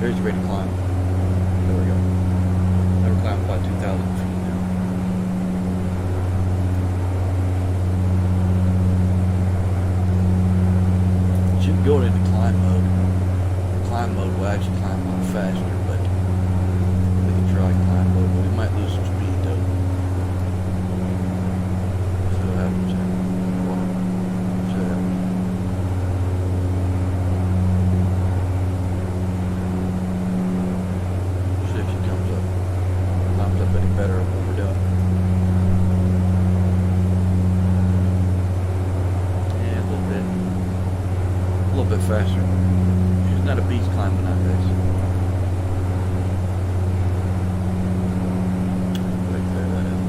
Raise the rate of climb. There we go. Now we're climbing about 2,000 feet now. You can go into climb mode. Climb mode will actually climb a lot faster, but we can try climb mode, but we might lose some speed though. See what happens here. See what happens. See if she comes up. Climbs up any better than what we're doing. Yeah, a little bit faster. She's not a beast climbing nowadays. Wait, clear that out.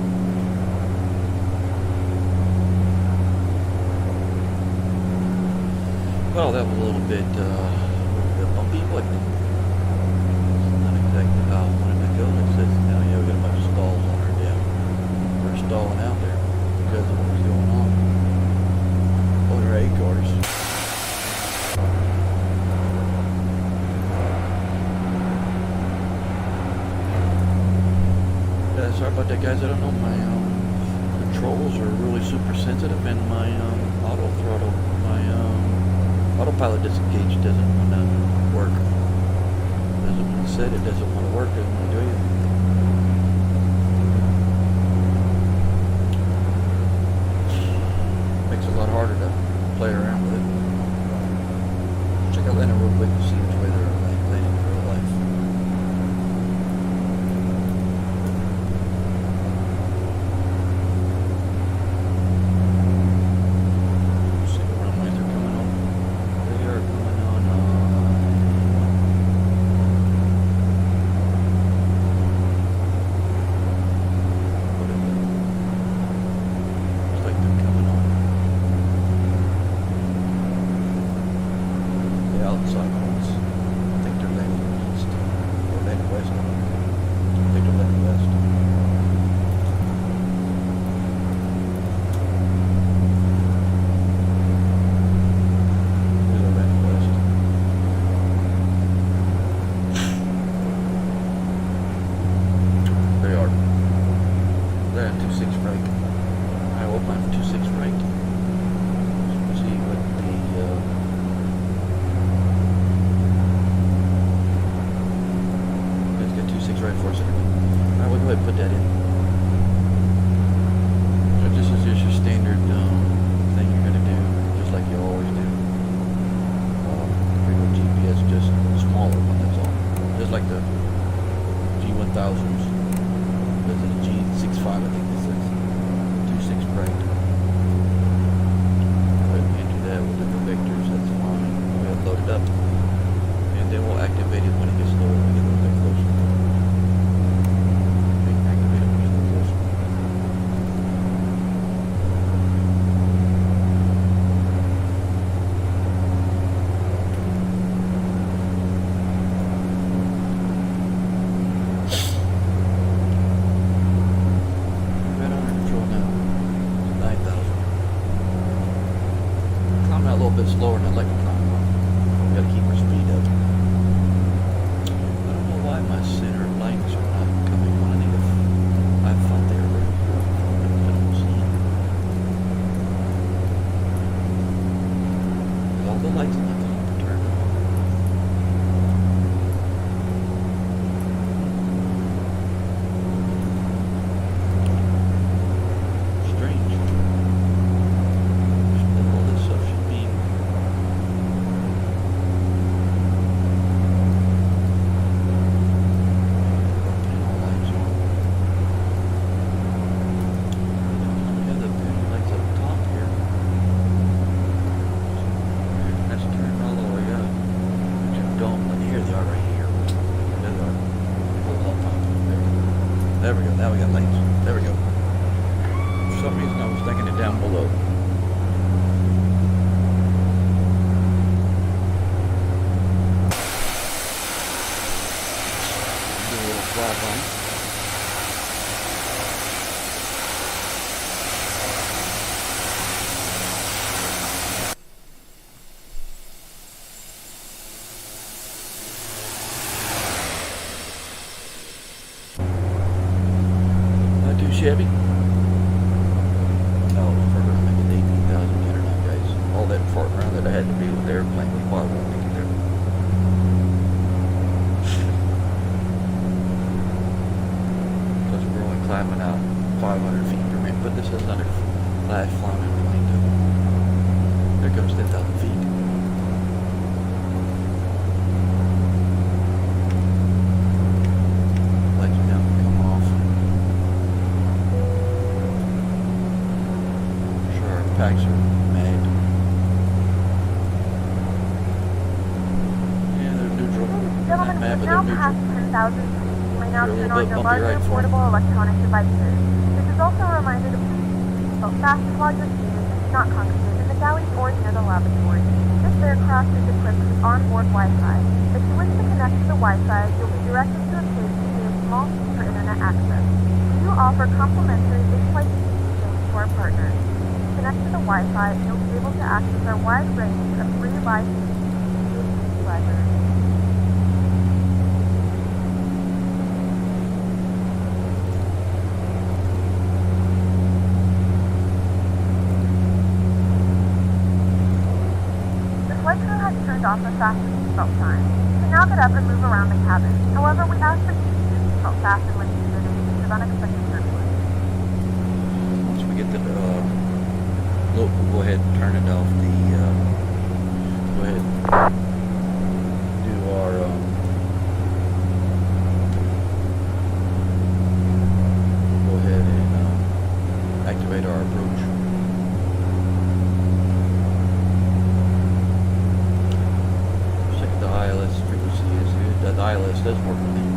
Well, that was a little bit bumpy, wasn't it? It's not exactly how I wanted to go. It says now, yeah, we got a bunch of stalls on her down. We're stalling out there because of what was going on. On her A cars. Sorry about that, guys. I don't know. My controls are really super sensitive, and my auto throttle, my autopilot disengage doesn't want to work. Doesn't want to set. It doesn't want to work. Doesn't want to do anything. Makes it a lot harder to play around with it. Check out Lena real quick to see which way they're landing in real life. Chevy? No, if we're gonna make it 18,000 yet or not, guys. All that farting around that I had to do with the airplane, we probably won't make it there. Because we're only climbing out 500 feet per minute, but this is another flash flying airplane too. There comes 10,000 feet. Lights down, come off. Sure, our packs are mad. Yeah, they're neutral. Gentlemen, Not mad, we've but now they're passed neutral. 10,000 feet. You may now You're a turn little on bit your bumpy larger right for 'em. portable electronic devices. This is also a reminder to please seatbelt fasten while you're seated and do not congregate in the galley or near the lavatory. This aircraft is equipped with onboard Wi-Fi. If you wish to connect to the Wi-Fi, you'll be directed to a page containing a small fee for internet access. We do offer complimentary in-flight exchange to our partners. Connect to the Wi-Fi and you'll be able to access our wide range of free live streams to your pleasure. The flight crew has turned off the fasten seatbelt sign. You can now get up and move around the cabin. However, we ask that you keep your seatbelt fastened when needed in case of unexpected turbulence. Once we get the look, we'll go ahead and turn it off. Go ahead and do our we'll go ahead and activate our approach. Check the ILS frequency is good. The ILS does work with it.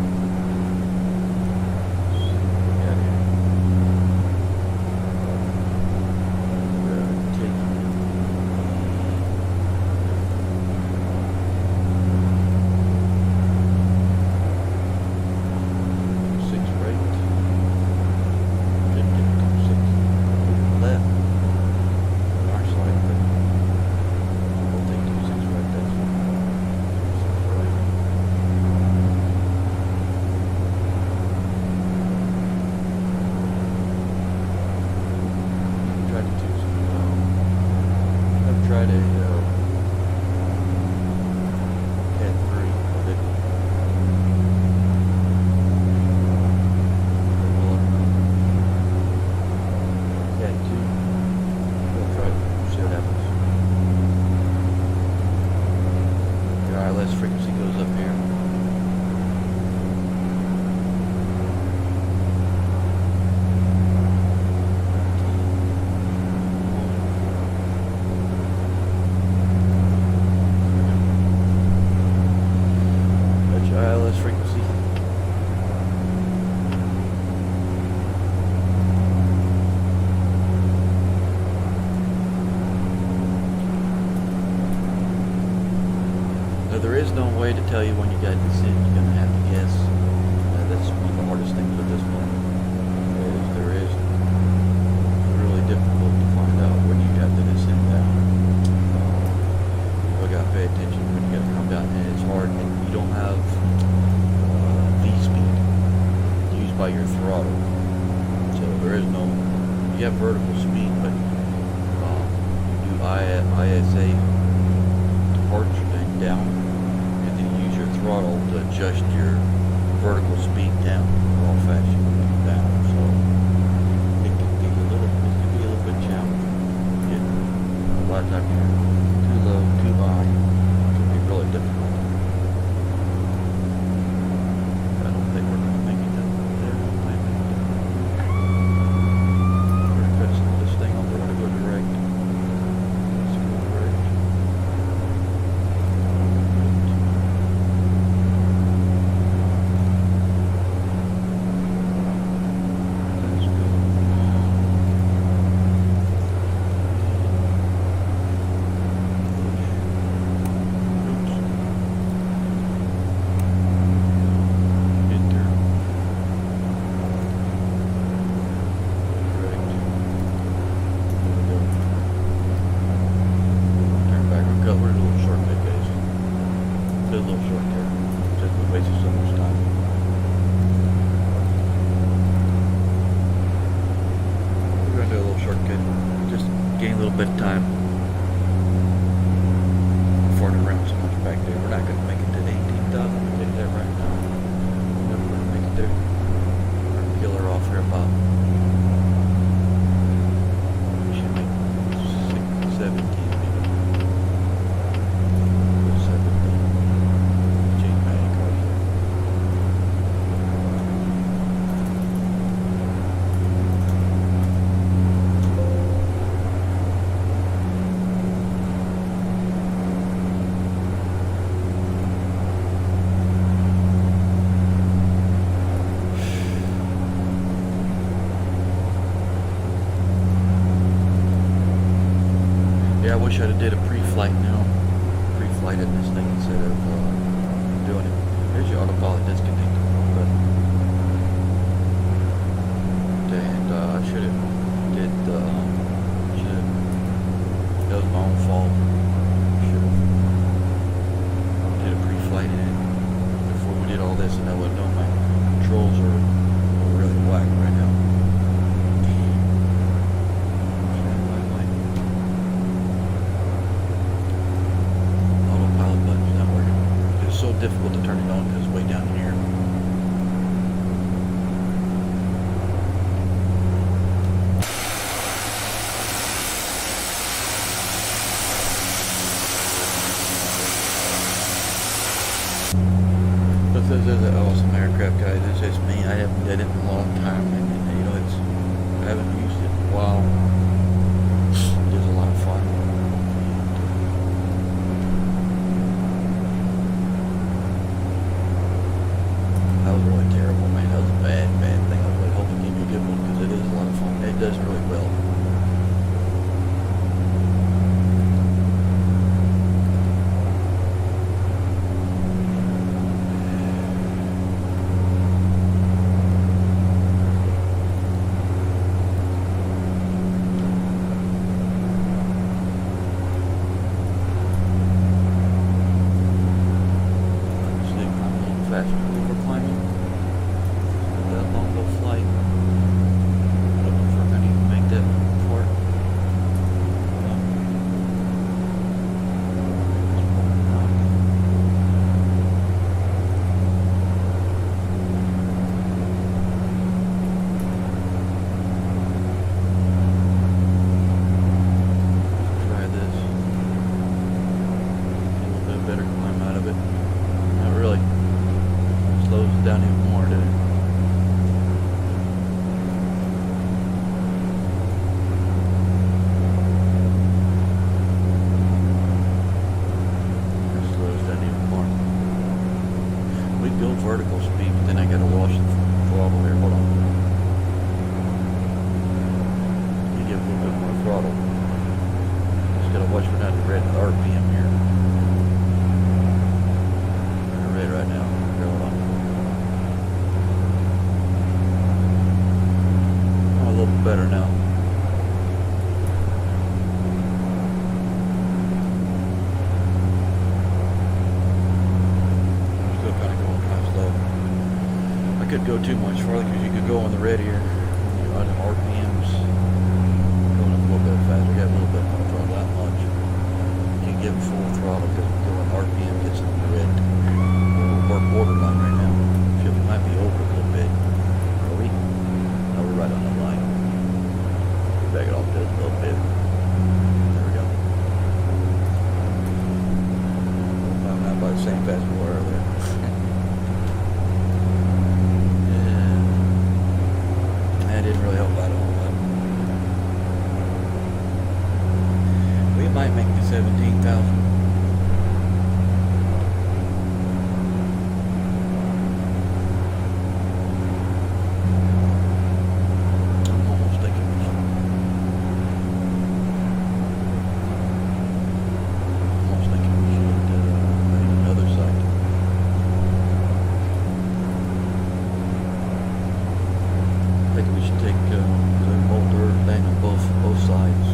There is no way to tell you when you got descent. You're going to have to guess. That's one of the hardest things with this one. It's really difficult to find out when you got to descend down. You got to pay attention when you got to come down, and it's hard. And you don't have V-speed used by your throttle, so there is no. You have vertical speed, but you do ISA departure and down. Throttle to adjust your vertical speed down, how fast you can go down. So it can be a little bit challenging. A lot of times you're too low, too high. It can be really difficult. I don't think we're going to make it down there. We're going to cut this thing off. We're going to go direct. Let's go direct. little bit of time. Farting around so much back there. We're not going to make it to the 18,000. I'll tell you that right now. We're never going to make it there. We're going to peel her off here about. We should make 17 maybe. 17. Change my cars there. Yeah, I wish I'd have did a pre-flight now. Pre-flighted this thing instead of doing it. There's your autopilot disconnected. And I should have did that was my own fault. Should have did a pre-flight in it before we did all this, and I wouldn't know my controls are really whack right now. So difficult to turn it on because it's way down here. This is an awesome aircraft, guys. This is me. I haven't done it in a long time, and you know, I haven't used it in a while. It is a lot of fun. That was really terrible, man. That was a bad thing. I was really hoping to give you a good one because it is a lot of fun. It does really well. Vertical speed, but then I gotta wash the throttle here. Hold on. Let me give a little bit more throttle. Just gotta watch for not to red RPM here. We're red right now. Here, hold on. Oh, a little bit better now. Could go too much farther because you could go on the red here on the RPMs going up a little bit faster. Got a little bit more throttle, that much. You can give full throttle because going RPM gets in the red. We're borderline right now. Feel we might be over a little bit. Are we? No, we're right on the line. Back it off just a little bit. There we go. I'm not by the same fast we were earlier. Didn't really help out a whole lot. We might make the 17,000. I'm almost thinking we should. Almost thinking we should make another site. I think we should take the molder thing on both sides.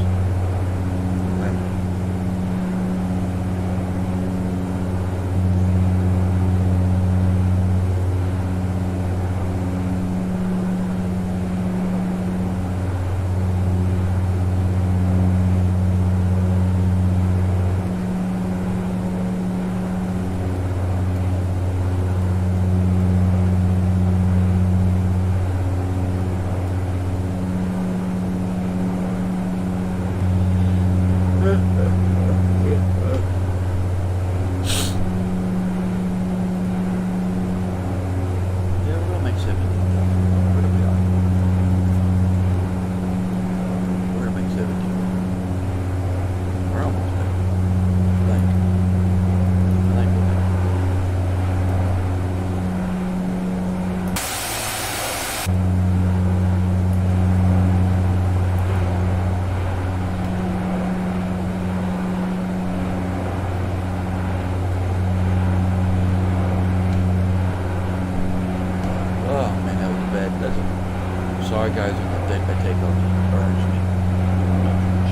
guys on the deck I take off burns me.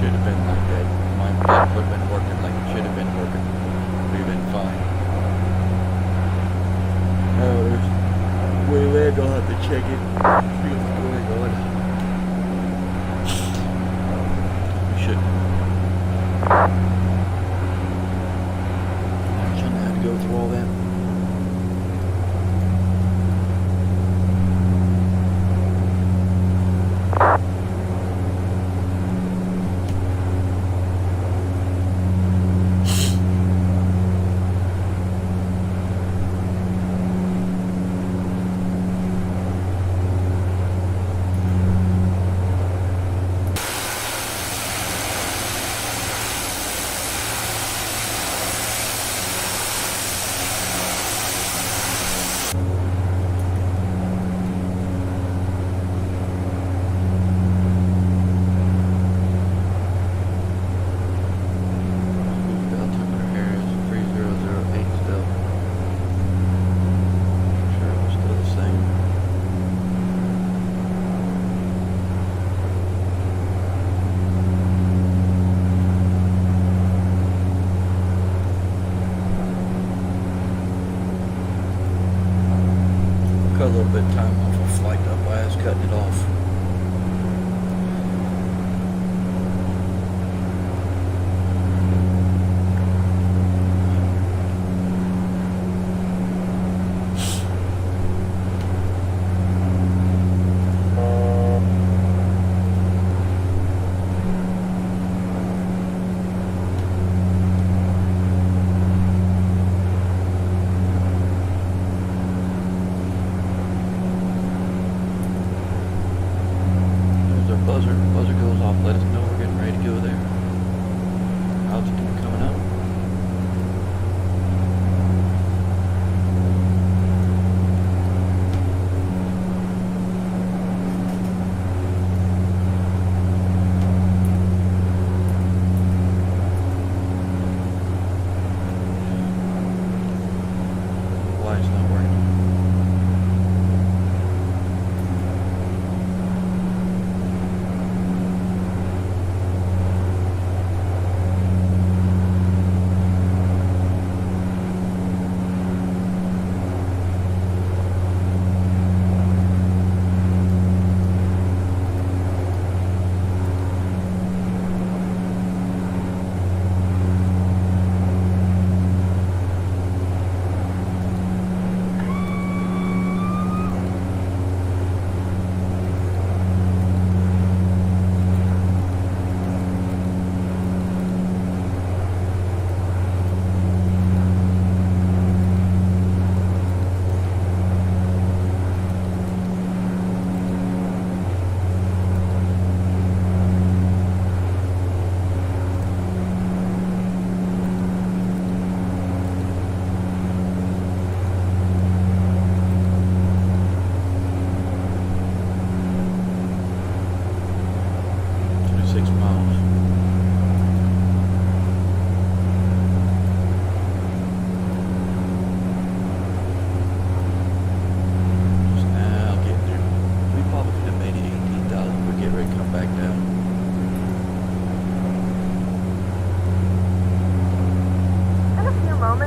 Should have been like that. My deck would have been working like it should have been working. We'd have been fine. Oh, there's way lag. I'll have to check it. See what's going on. We should. I shouldn't have to go through all that. Cut a little bit of time off a flight up by us cutting it off. Buzzer goes off, let us know we're getting ready to go there. Altitude coming up. Why it's not working?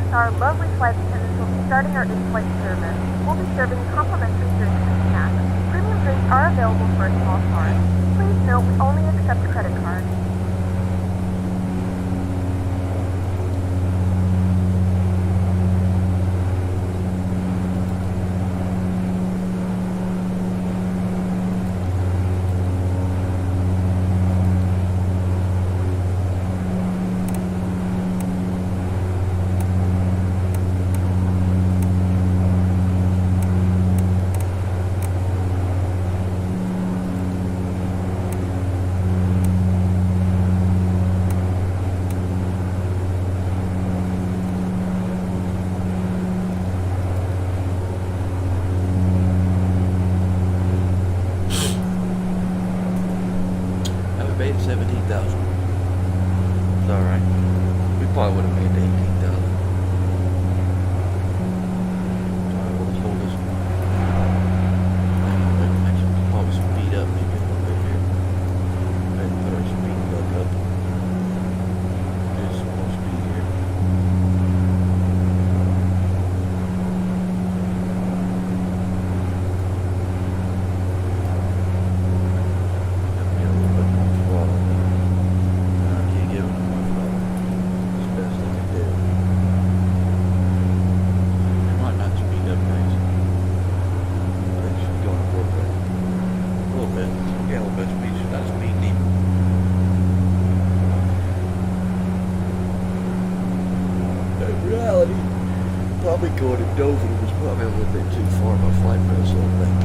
Our lovely flight attendants will be starting our in-flight service. We'll be serving complimentary drinks and snacks. Premium drinks are available for a small charge. Please note we only accept credit cards. Made 17,000. It's alright. We probably would have made 18,000. Alright, we'll just hold this. Probably speed up maybe. reality, probably going to Dover was probably a little bit too far of a flight for this little thing.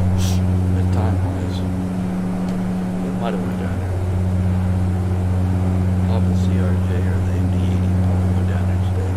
At time-wise, it might have went down there. Off the CRJ or the MD-80 probably went down there instead.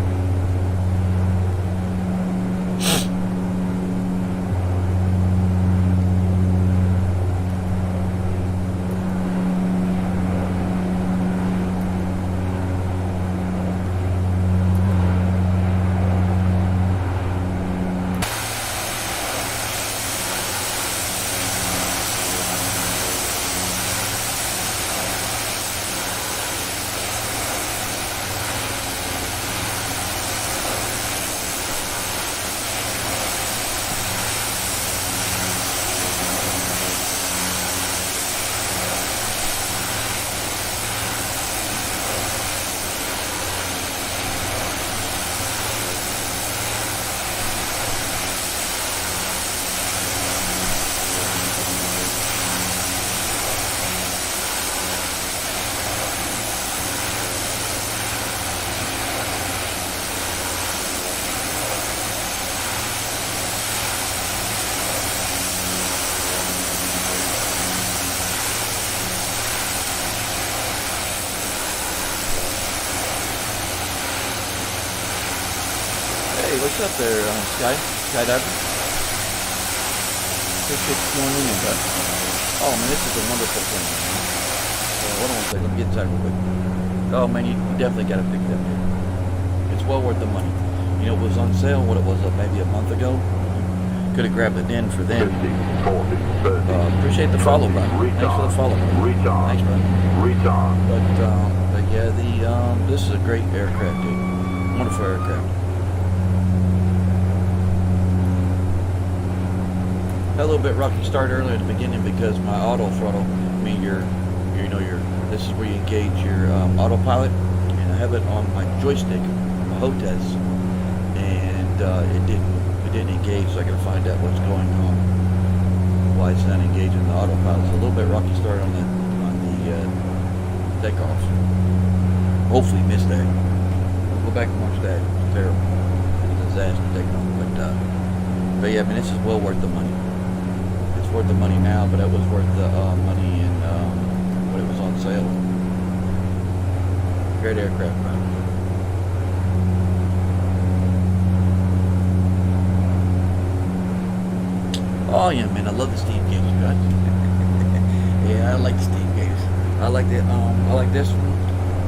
What's up there, Skydiver? Appreciate you tuning in, but oh man, this is a wonderful thing. Hold on one second, let me get inside real quick. Oh man, you definitely got to pick that up. It's well worth the money. You know, it was on sale. What it was, maybe a month ago. Could have grabbed it then for them. Appreciate the follow, bro. Thanks for the follow, bro. Thanks, bro. But yeah, this is a great aircraft, dude. Wonderful aircraft. Had a little bit rocky start earlier at the beginning because my auto throttle, I mean this is where you engage your autopilot, and I have it on my joystick, my HOTAS, and it didn't engage, so I gotta find out what's going on, why it's not engaging the autopilot. So a little bit rocky start on the takeoff. Hopefully missed that. I'll go back and watch that. It's terrible. It's a disaster taking off, but yeah, I mean, this is well worth the money. Worth the money now, but it was worth the money in when it was on sale. Great aircraft, man. Oh yeah, man, I love the steam gauges, guys. Yeah, I like the steam gauges. I like the I like this one.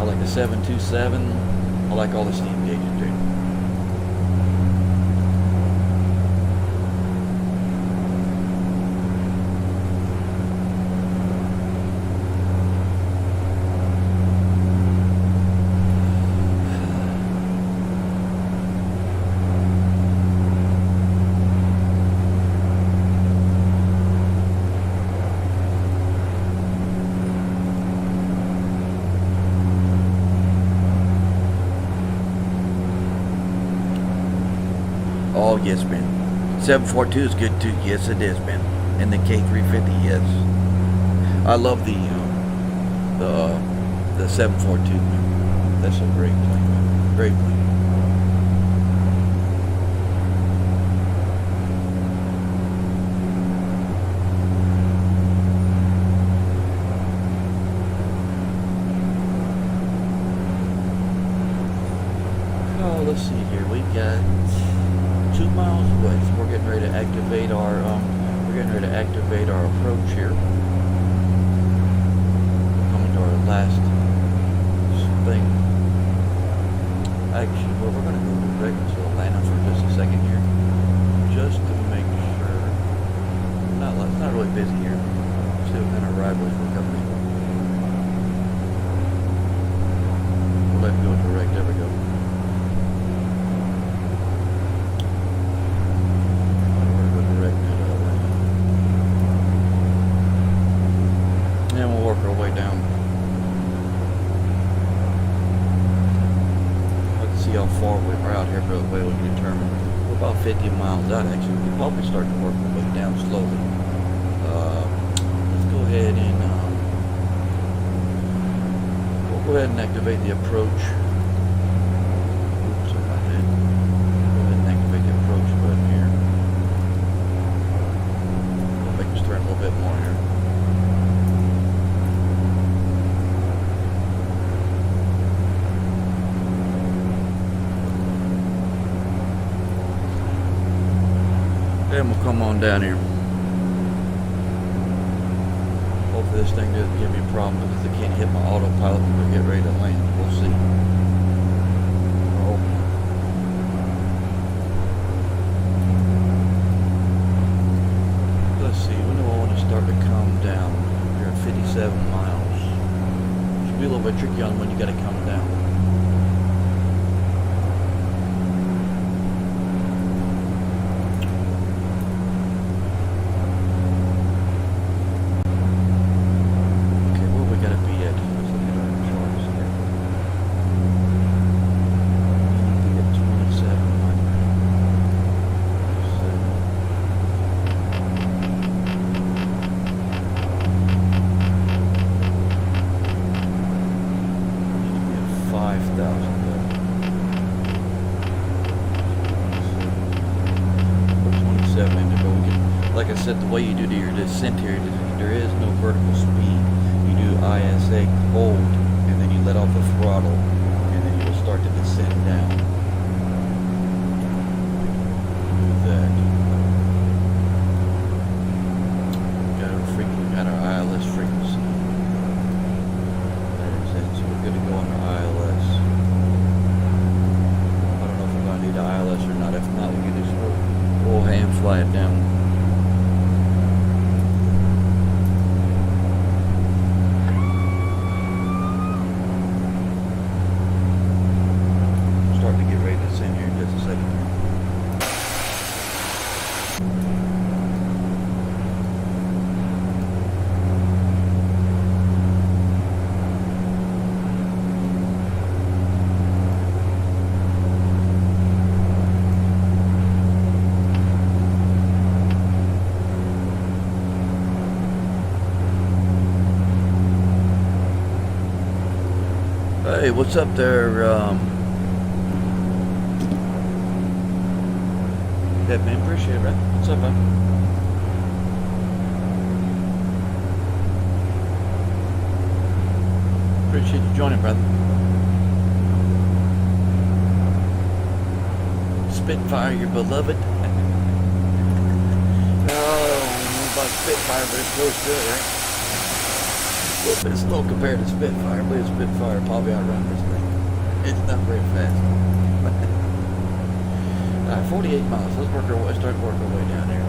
I like the 727. I like all the steam gauges, dude. Oh yes, man. 742 is good too. Yes, it is, man. And the K350, yes. I love the 742, man. That's a great plane, man. Great plane. Oh, let's see here. We got 2 miles away, so we're getting ready to activate our approach here. Coming to our last thing. Actually, well, we're gonna go direct to Atlanta for just a second here, just to make sure. It's not really busy here. See what kind of arrivals we're coming in. We'll let it go direct. There we go. Here for the way we can determine. We're about 50 miles out actually. We can probably start to work our way down slowly. Let's go ahead and we'll go ahead and activate the approach. Oops, sorry about that. And we'll come on down here. Hopefully this thing doesn't give me a problem because I can't hit my autopilot when we get ready to land. We'll see. Let's see, when do I want to start to calm down? You're at 57 miles. Should be a little bit tricky on when you got to calm down. The way you do your descent here, there is no vertical speed. You do ISA hold, and then you let off the throttle, and then you'll start to descend down. Do that. Got our ILS frequency. There's it. So we're going to go on our ILS. I don't know if we're going to need an ILS or not. If not, we can just roll hand fly it down. Hey, what's up there, That man, appreciate it, man. What's up, man? Appreciate you joining, brother. Spitfire, your beloved. Oh, I don't know about Spitfire, but it's close to it, right? A little bit slow compared to Spitfire, but Spitfire probably outrun this thing. It's not very fast. Alright, 48 miles. Let's start working our way down there.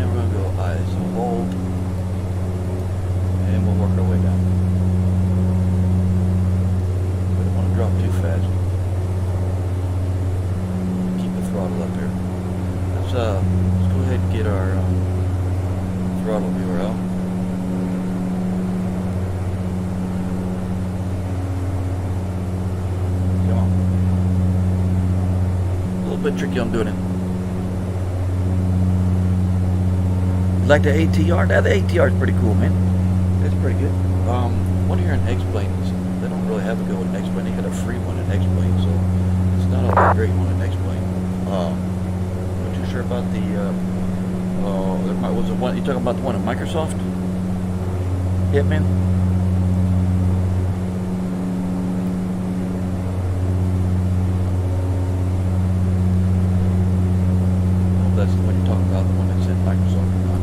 And we're going to go ISO hold. And we'll work our way down. We don't want to drop too fast. Keep the throttle up here. Let's go ahead and get our throttle viewer out. Come on. A little bit tricky on doing it. You like the ATR? Now the ATR is pretty cool, man. It's pretty good. One here in X-Planes, they don't really have a good one in X-Plane. They got a free one in X-Plane, so it's not a great one in X-Plane. Sure about the was the one you talking about, the one in Microsoft? Hitman? Well, that's the one you're talking about, the one that's in Microsoft or not.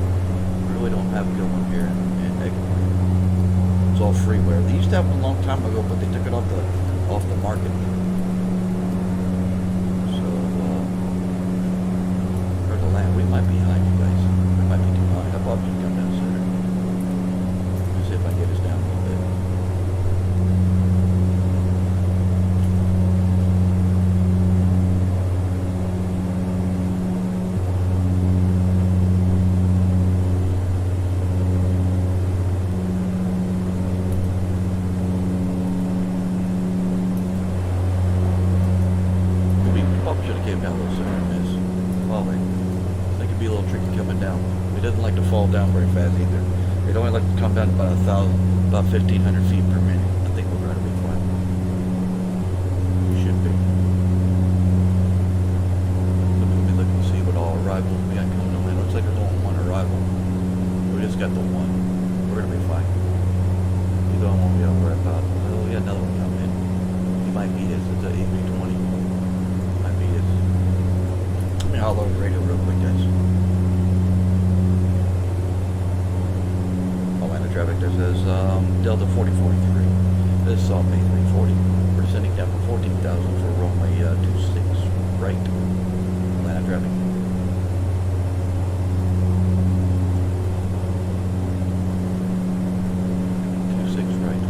We really don't have a good one here in Eggman. It's all freeware. They used to have one a long time ago, but they took it off the market. We might be behind you guys. We might be too high. How about you come down sooner? Let's see if I can get us down a little bit. We probably should have came down a little sooner than this. Probably. Be a little tricky coming down. It doesn't like to fall down very fast either. It only like to come down about 1,500 feet per minute. I think we're going to be fine. We should be. Let me look and see what all arrivals we got coming on. It looks like there's only one arrival. We just got the one. We're going to be fine. You don't want to be over about. Well, we got another one coming in. You might be lower the radio real quick, guys. Atlanta traffic, there says Delta4043. This is Saab A340. We're descending down from 14,000 for runway 26 right. Atlanta traffic. 26 right.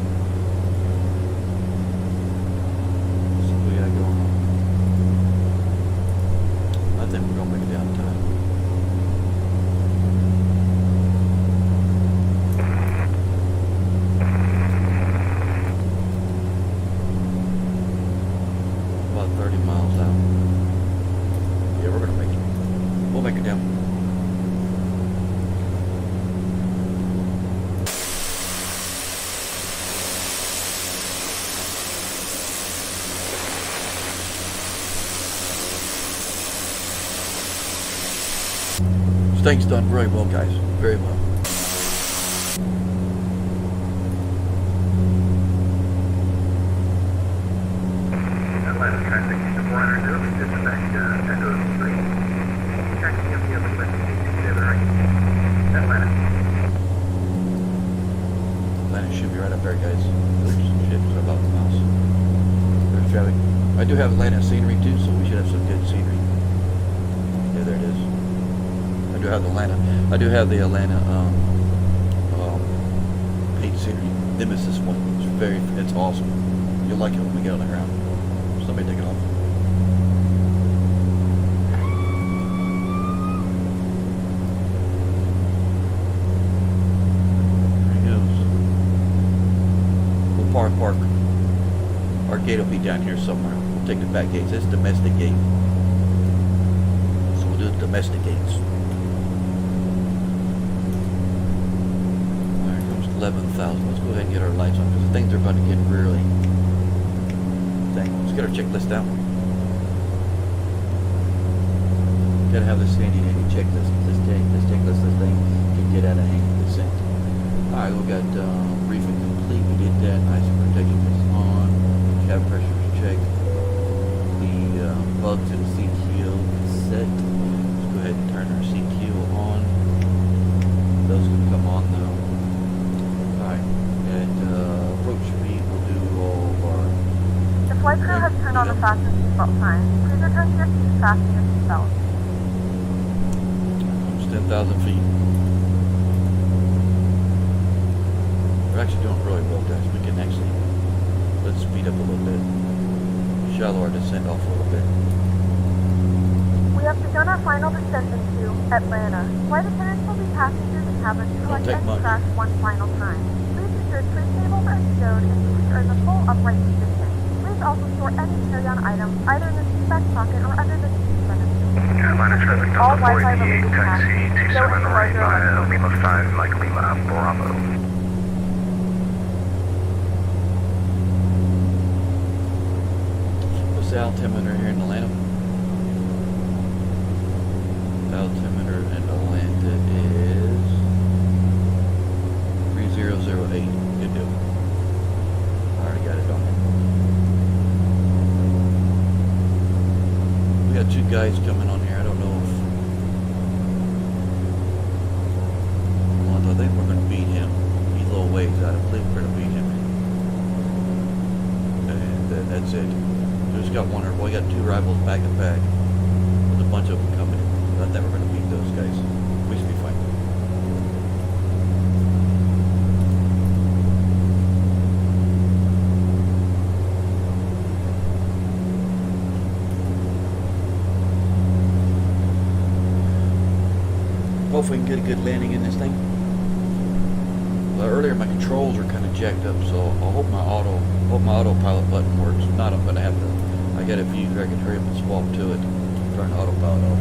Let's see what we got going on. I think we're gonna make it down time. About 30 miles out. Yeah, we're gonna make it. We'll make it down. This thing's done very well, guys. Very well. Atlanta traffic, 400, dispatch, 1003. Tracking up the other left, to the right. Atlanta. Atlanta should be right up there, guys. There's shit about the mouse. There's traffic. I do have Atlanta scenery too, so we should have some good scenery. Yeah, there it is. I do have the Atlanta. I do have the Atlanta paint scenery. Nemesis one. It's awesome. You'll like it when we get on the ground. Somebody take it off. There he goes. We'll park. Our gate will be down here somewhere. We'll take the back gates. This is domestic gate. So we'll do the domestic gates. There comes 11,000. Let's go ahead and get our lights on because things are going to get really. Let's get our checklist out. Gotta have this handy checklist. This checklist, this thing can get out of hand. Alright, we got briefing complete. We did that. Ice protection is on. Cab pressure is checked. The bugs in the CTO is set. Let's go ahead and turn our CTO on. Those can come on now. Alright, at approach speed, we'll do all of our. The flight crew has turned on the fasten seatbelt sign. Please return to your seat and fasten your seatbelt. It's 10,000 feet. We're actually doing really well, guys. We can actually, let's speed up a little bit. Shallow our descent off a little bit. We have begun our final descent into Atlanta. Flight attendants will be passing through the cabin to collect any trash one final time. Please ensure tray tables are stowed and seats are in the full upright position. Please also store any carry-on items either in the seat back pocket or under the seat in front of you. Atlanta traffic, All Delta Wi-Fi 48, related taxi tasks. 27 right via Lima 5, Mike Lima, Bravo. What's the altimeter here in Atlanta? The altimeter in Atlanta is 3008. Good deal. I already got it on there. We got two guys coming on here. I don't know if I think we're gonna beat him. He's a little ways out. I believe we're gonna beat him. And that's it. We just got one. We got two rivals back to back. There's a bunch of them coming. I thought we're gonna beat those guys. We should be fine. Hopefully we can get a good landing in this thing. Well, earlier my controls are kind of jacked up, so I hope my autopilot button works. If not, I'm gonna have to. I got a few I can hurry up and swap to it. Turn the autopilot off.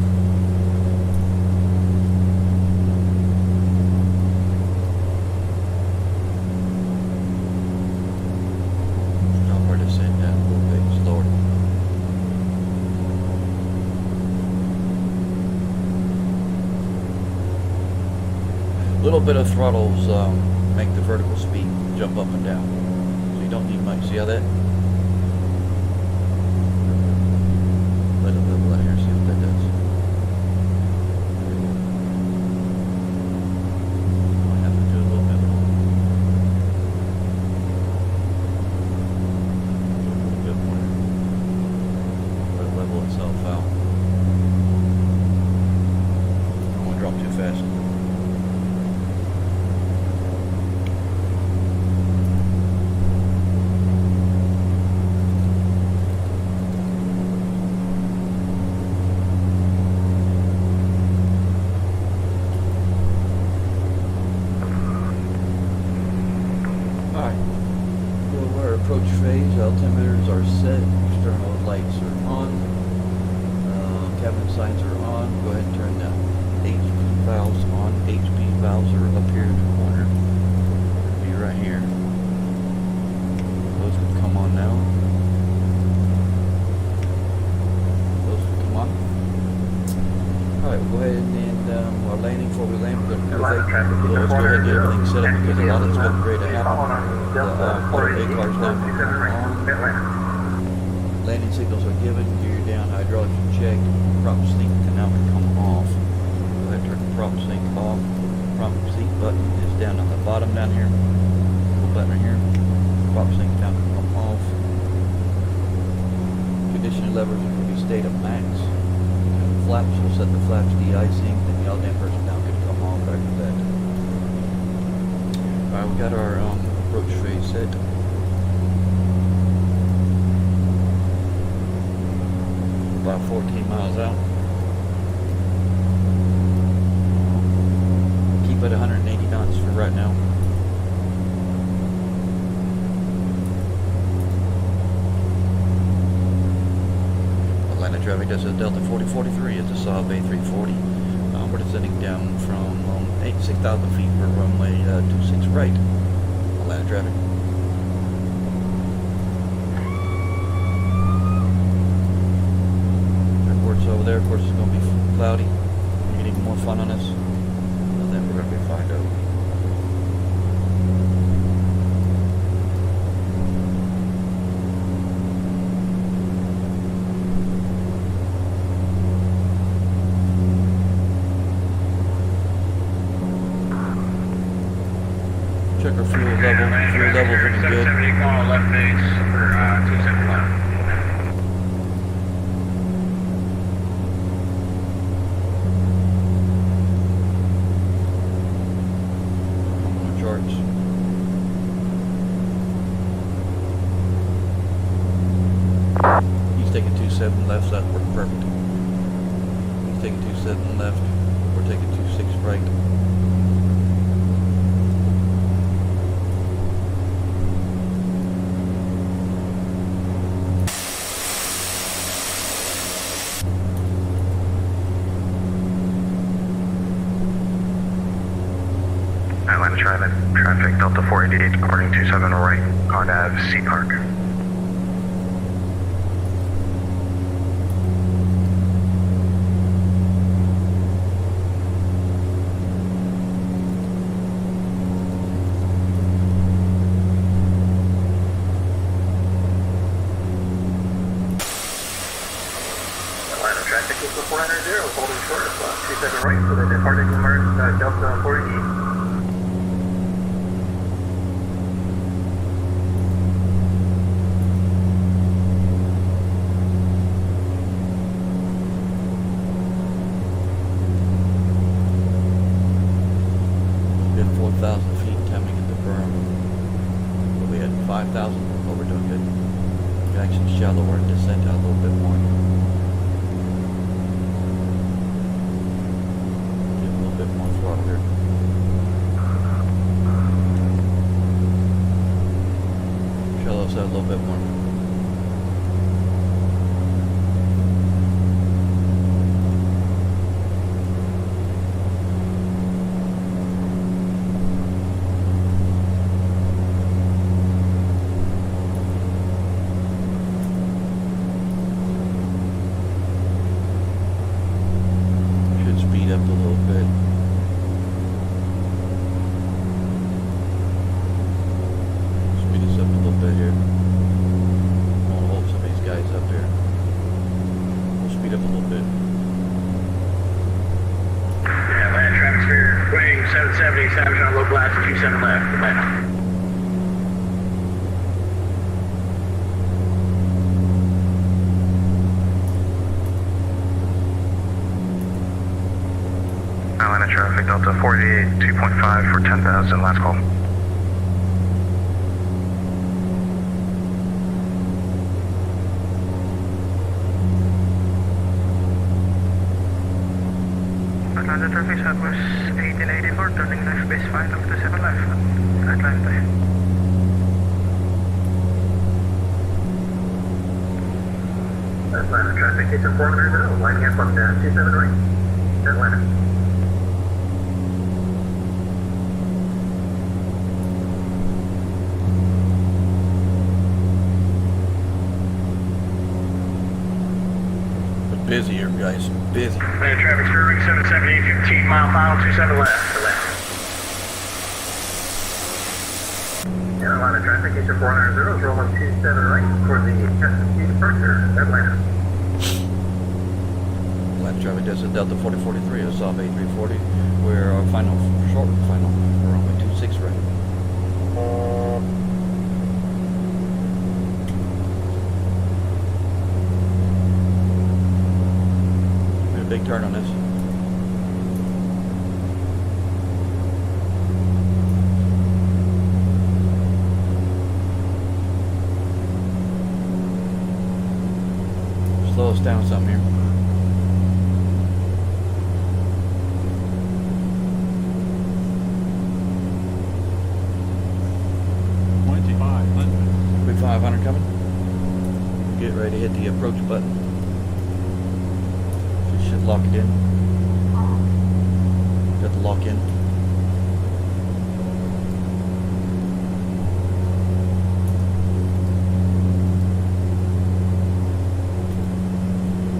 Stop our descent down a little bit slower. A little bit of throttles make the vertical speed jump up and down. So you don't need much. See how that? Let it level out here, see what that does. Alright, we're our approach phase, altimeters are set, external lights are on, cabin signs are on. Go ahead and turn the HP valves on. HP valves are up here in the corner. It'll be right here. Those would come on now. Those would come on. Alright, we'll go ahead and while landing, before we land, we're going to let's go ahead and get everything set up because a lot of it's getting ready to happen. The A car's now on. Landing signals are given. Gear down, hydraulics are checked. Prop sync can now come off. Go ahead and turn the prop sync off. Prop sync button is down on the bottom down here. Little button right here. Prop sync now can come off. Conditioning levers are going to be stayed at max. Flaps will set the flaps de-icing. The yaw dampers now can come off after that. Alright, we got our approach phase set. About 14 miles out. Keep at 180 knots for right now. Atlanta traffic, this is DAL4043. It's a Saab A340. We're descending down from 6,000 feet for runway 26 right. Atlanta traffic. Over there, of course, it's going to be cloudy. Get even more fun on us. And then we're going to be fine though. Check our fuel level. Fuel level's looking good. 770 call left base for 271. He's taking 27 left, so that worked perfect. He's taking 27 left, we're taking 26 right. Atlanta traffic, Delta 488, departing 27 right on Ave, Sea Park. Atlanta traffic, Delta 490, holding short of 27 right for the departing Delta 488. We had 5,000, but we're doing good. We can actually shallower and descend out a little bit more. Give a little bit more throttle here. Shallow us out a little bit more. Up a little bit. Speed us up a little bit here. I'll hold some of these guys up here. We'll speed up a little bit. Yeah, Atlanta traffic sphere, wing 770, Savage on low blast, 27 left, Atlanta. Atlanta traffic, Delta 48, 2.5 for 10,000, last call. Atlanta traffic, Southwest 1884, turning left base 5 after 7 left, Atlanta. Atlanta, traffic station 400, lining up on 27 right, Atlanta. Busy here, guys. Busy. Traffic serving 778, 15 mile final, 27 left. Atlanta traffic, station 400, rolling 27 right for the SSC departure, Atlanta. Atlanta traffic, this is Delta4043, a Saab A340. We're our final, short final, we're on 26 right. Big turn on this. Slow us down some here. Big 500 coming. Get ready to hit the approach button. Should lock it in. Got the lock in.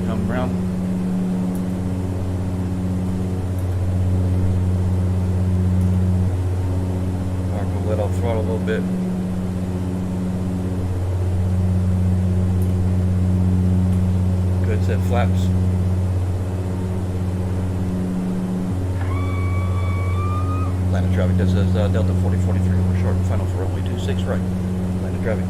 Come around. Alright, we'll let off throttle a little bit. Good, set flaps. Atlanta traffic, this is Delta4043, we're short and final for runway 26 right. Atlanta traffic.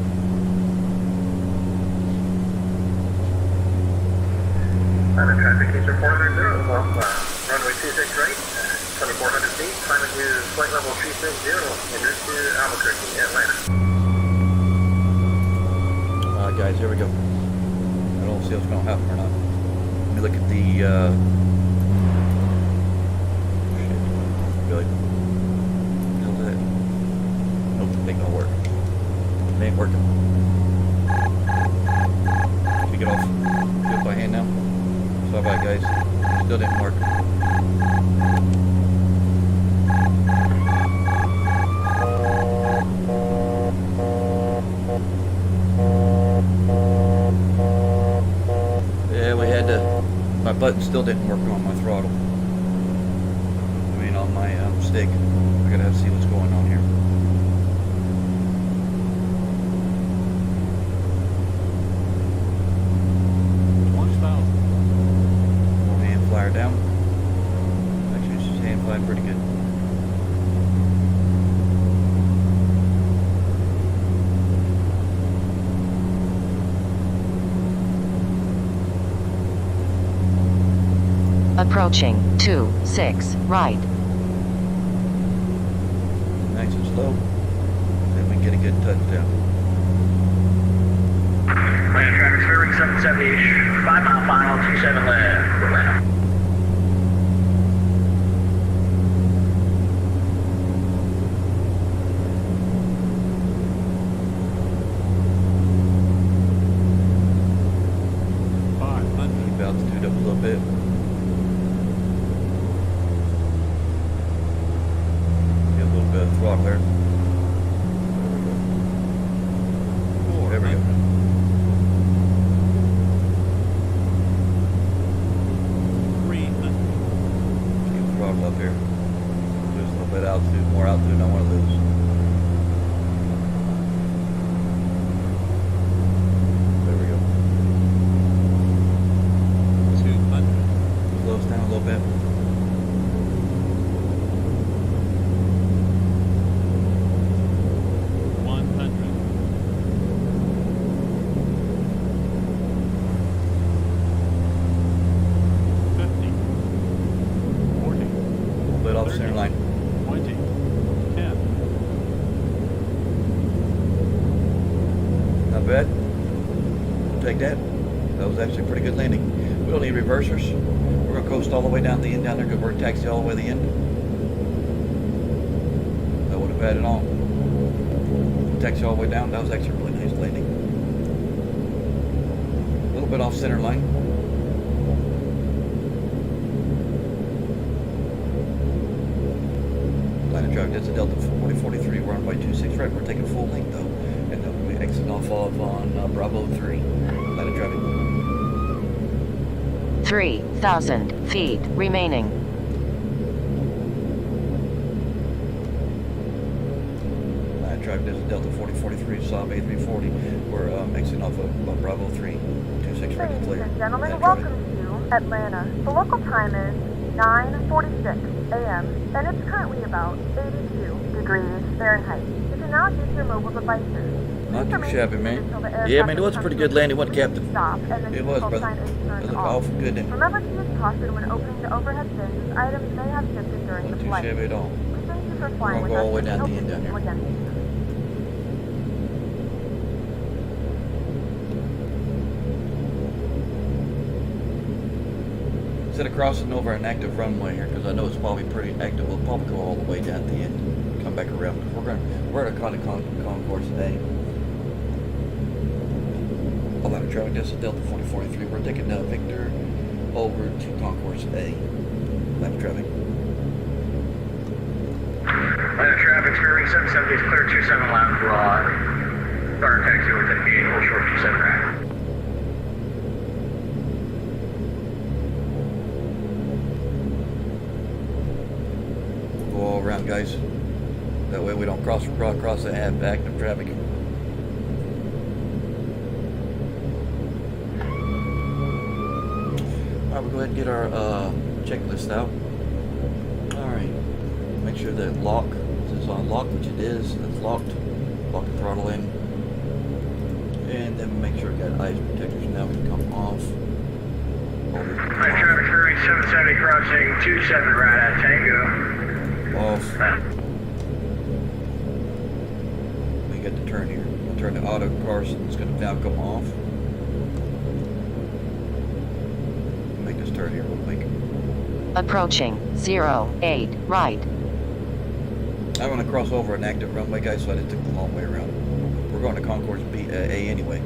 Atlanta traffic, station 400, off runway 26 right, 2400 feet, climbing to flight level 360, en route to Albuquerque, Atlanta. Alright guys, here we go. I don't see what's going to happen or not. Let me look at the, really? Ain't gonna work. It ain't working. Can you get off? Do it by hand now? Sorry about it, guys. Still didn't work. Yeah, we had to. My button still didn't work on my throttle. I mean, on my stick. I gotta have to see what's going on here. Down. Actually, she's hand flying pretty good. Approaching 26 right. Nice and slow. Then we get a good touchdown. Atlanta traffic serving 770, 5 mile final, 27 left, Atlanta. Altitude up a little bit. Get a little bit of throttle there. There we go. Get the throttle up here. Lose a little bit of altitude, more altitude than I want to lose. There we go. Slow us down a little bit. Center line. 20, 10. Not bad. We'll take that. That was actually a pretty good landing. We don't need reversers. We're going to coast all the way down to the end down there because we're taxi all the way to the end. That would have had it on. Taxi all the way down. That was actually a really nice landing. A little bit off center line. Line of traffic, that's a DAL4043. We're on by 26 right. We're taking full length though. And then we exit off of on Bravo 3. Line of traffic. 3,000 feet remaining. Line of traffic, that's a DAL4043. Saab A340. We're exiting off of Bravo 3. 26 right is clear. Ladies and gentlemen, welcome to Atlanta. The local time is 9:46 a.m. and it's currently about 82 degrees Fahrenheit. You can now use your mobile devices. Not too shabby, man. Yeah, man, it was a pretty good landing, wasn't it, Captain? It was, brother. It looked awful good, didn't it? Remember to use caution when opening the overhead bins, as items may have shifted during the flight. Not too shabby at all. We thank you for flying We're with gonna go us. all the way down We to the hope end to down see you here. again soon. Instead of crossing over an active runway here, because I know it's probably pretty active, we'll probably go all the way down to the end, come back around. We're at a concourse A. A lot of traffic. That's a DAL4043. We're taking Victor over to concourse A. Line of traffic. Line of traffic, Spearwing 770 is clear 27 loud broad. Fire taxi within gate, hold short 27 right. Go all around, guys. That way we don't cross the active traffic. Alright, we'll go ahead and get our checklist out. Alright. Make sure that lock is on lock, which it is. It's locked. Lock the throttle in. And then make sure we got eyes protectors. Now we can come off. Line traffic, Spearwing 770 crossing 27 right at Tango. Off. We got the turn here. We'll turn the auto car, so it's going to now come off. Make this turn here real quick. Approaching 08 right. I want to cross over an active runway, guys, so I just took the long way around. We're going to concourse B, A anyway.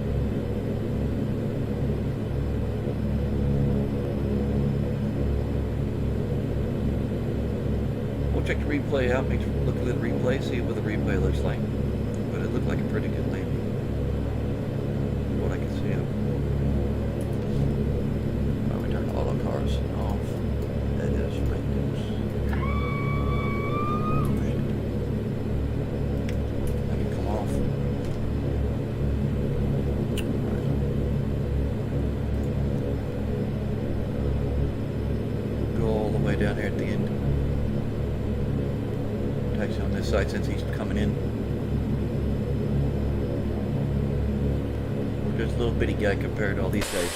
Check the replay out, look at the replay, see what the replay looks like. But it looked like a pretty good landing. What I can see of. Oh, we turned auto cars off. That is fake news. I can come off. Right. Go all the way down here at the end. Taxi on this side since he's coming in. We're just a little bitty guy compared to all these guys.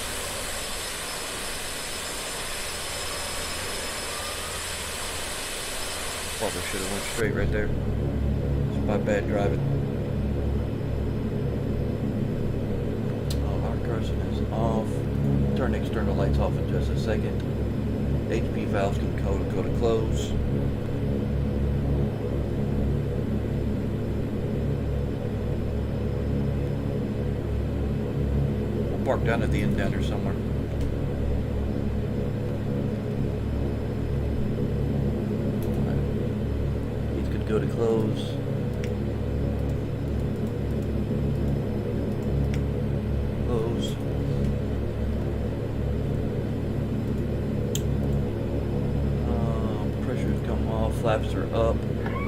Probably should have went straight right there. It's my bad driving. Our Carson is off. Turn the external lights off in just a second. HP valves can go to close. Park down at the end down there somewhere. He's good to go to close. Close. Pressure's come off, flaps are up,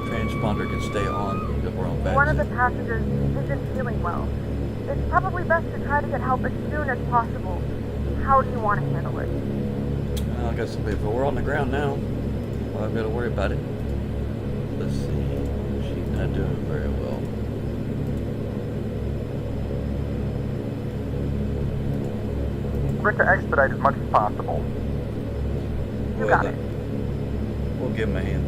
transponder can stay on because we're on VATSIM. One of the passengers isn't feeling well. It's probably best to try to get help as soon as possible. How do you want to handle it? I got some people. We're on the ground now. Well, I've got to worry about it. Let's see. She's not doing very well. Quick to expedite as much as possible. You got it. We'll give him a hand.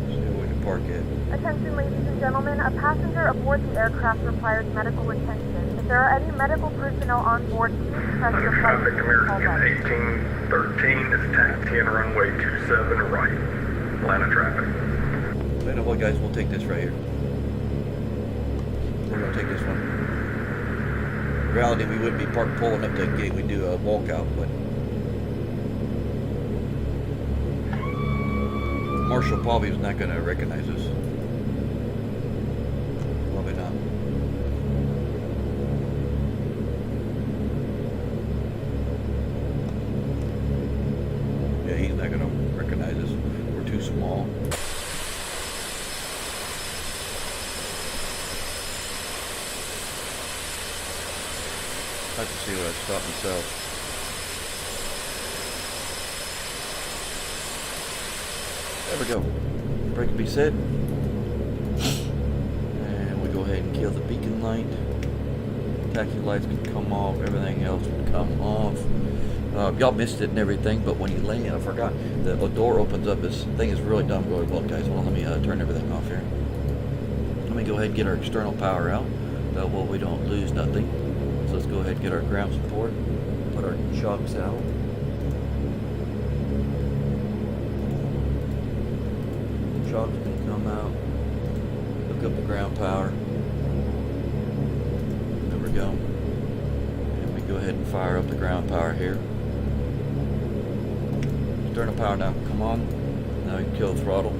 See where we can park it. Attention, ladies and gentlemen, a passenger aboard the aircraft requires medical attention. If there are any medical personnel on board, please press your flight Traffic American 1813 is taxiing runway 27 right. Atlanta traffic. You know what, guys? We'll take this right here. we're gonna take this one. In reality, we wouldn't be parked pulling up that gate. We'd do a walkout, but Marshall probably is not gonna recognize us. Probably not. Yeah, he's not gonna recognize us. We're too small. I have to see what I stop myself. There we go. Brake can be set. And we go ahead and kill the beacon light. Taxi lights can come off. Everything else can come off. Y'all missed it and everything, but when you land, I forgot, the door opens up. This thing is really done really well, guys. Hold on, let me turn everything off here. Let me go ahead and get our external power out. That way we don't lose nothing. So let's go ahead and get our ground support. Put our chocks out. Chocks can come out. Hook up the ground power. There we go. And we go ahead and fire up the ground power here. External power now, come on. Now we can kill the throttle.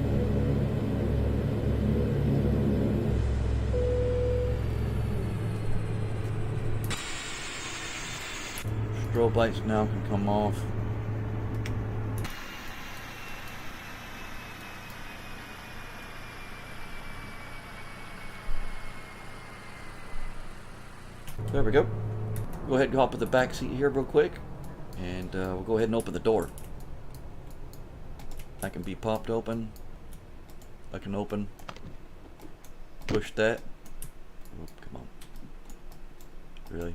Strobe lights now can come off. There we go. Go ahead and hop in the back seat here real quick, and we'll go ahead and open the door. That can be popped open. I can open. Push that. Oh, come on. Really?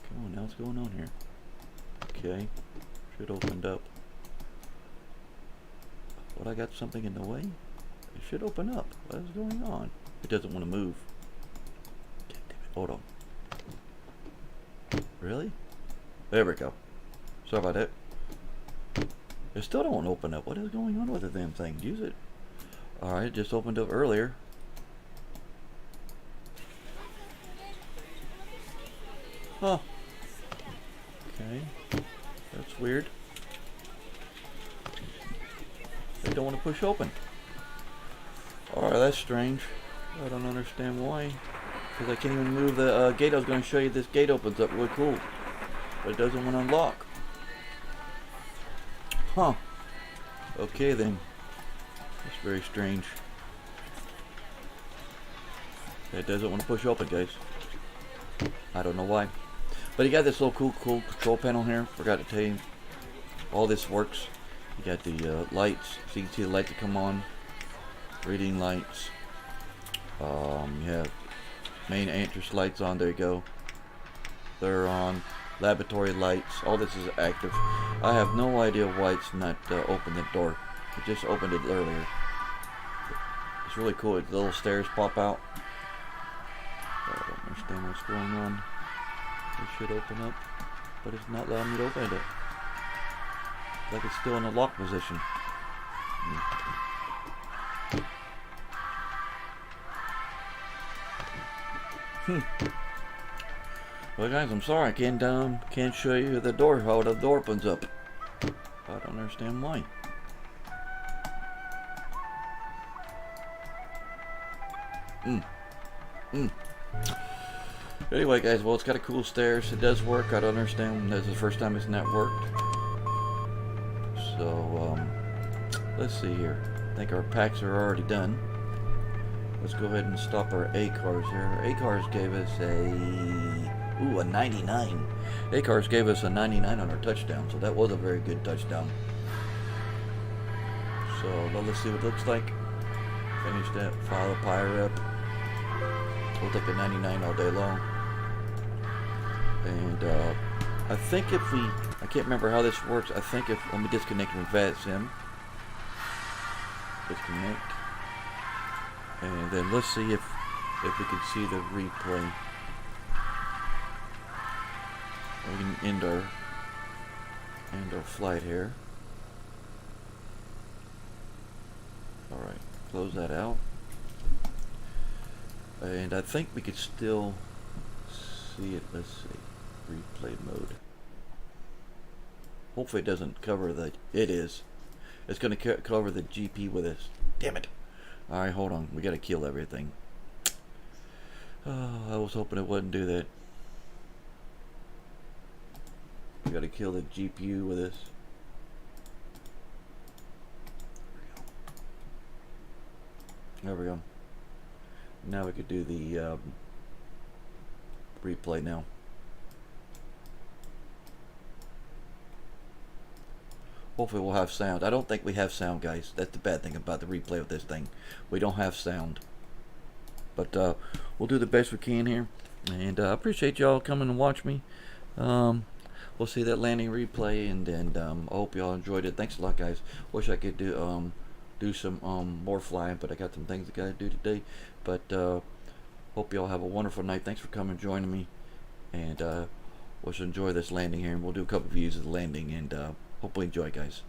Come on, now what's going on here? Okay. Should opened up. What, I got something in the way? It should open up. What is going on? It doesn't want to move. God damn it. Hold on. Really? There we go. Sorry about that. It still don't open up. What is going on with the damn thing? Use it. Alright, it just opened up earlier. Huh. Okay. That's weird. They don't want to push open. Alright, that's strange. I don't understand why. Because I can't even move the gate. I was going to show you this gate opens up really cool. But it doesn't want to unlock. Huh. Okay then. That's very strange. It doesn't want to push open, guys. I don't know why. But you got this little cool control panel here. Forgot to tell you. All this works. You got the lights. So you can see the lights that come on. Reading lights. You have main entrance lights on. There you go. They're on. Laboratory lights. All this is active. I have no idea why it's not opened the door. It just opened it earlier. It's really cool. The little stairs pop out. I don't understand what's going on. It should open up, but it's not allowing me to open it. It's like it's still in a lock position. Well, guys, I'm sorry I can't show you the door, how the door opens up. I don't understand why. Anyway, guys, well, it's got a cool stairs. It does work. I don't understand. This is the first time it's not worked. So, let's see here. I think our packs are already done. Let's go ahead and stop our A cars here. Our A cars gave us a 99. A cars gave us a 99 on our touchdown, so that was a very good touchdown. So, well, let's see what it looks like. Finish that. File the pyre up. We'll take the 99 all day long. And I think if we, I can't remember how this works. I think if, let me disconnect from VATSIM. Disconnect. And then let's see if we can see the replay. We can end our flight here. Alright, close that out. And I think we could still see it. Let's see. Replay mode. Hopefully it doesn't cover the... It is. It's going to cover the GP with this. Damn it. Alright, hold on. We got to kill everything. Oh, I was hoping it wouldn't do that. We got to kill the GPU with this. There we go. Now we could do the replay now. Hopefully we'll have sound. I don't think we have sound, guys. That's the bad thing about the replay of this thing. We don't have sound. But we'll do the best we can here. And I appreciate y'all coming and watch me. We'll see that landing replay, and I hope y'all enjoyed it. Thanks a lot, guys. Wish I could do some more flying, but I got some things I gotta do today. But hope y'all have a wonderful night. Thanks for coming and joining me, and let's enjoy this landing here, and we'll do a couple views of the landing, and hopefully enjoy, guys.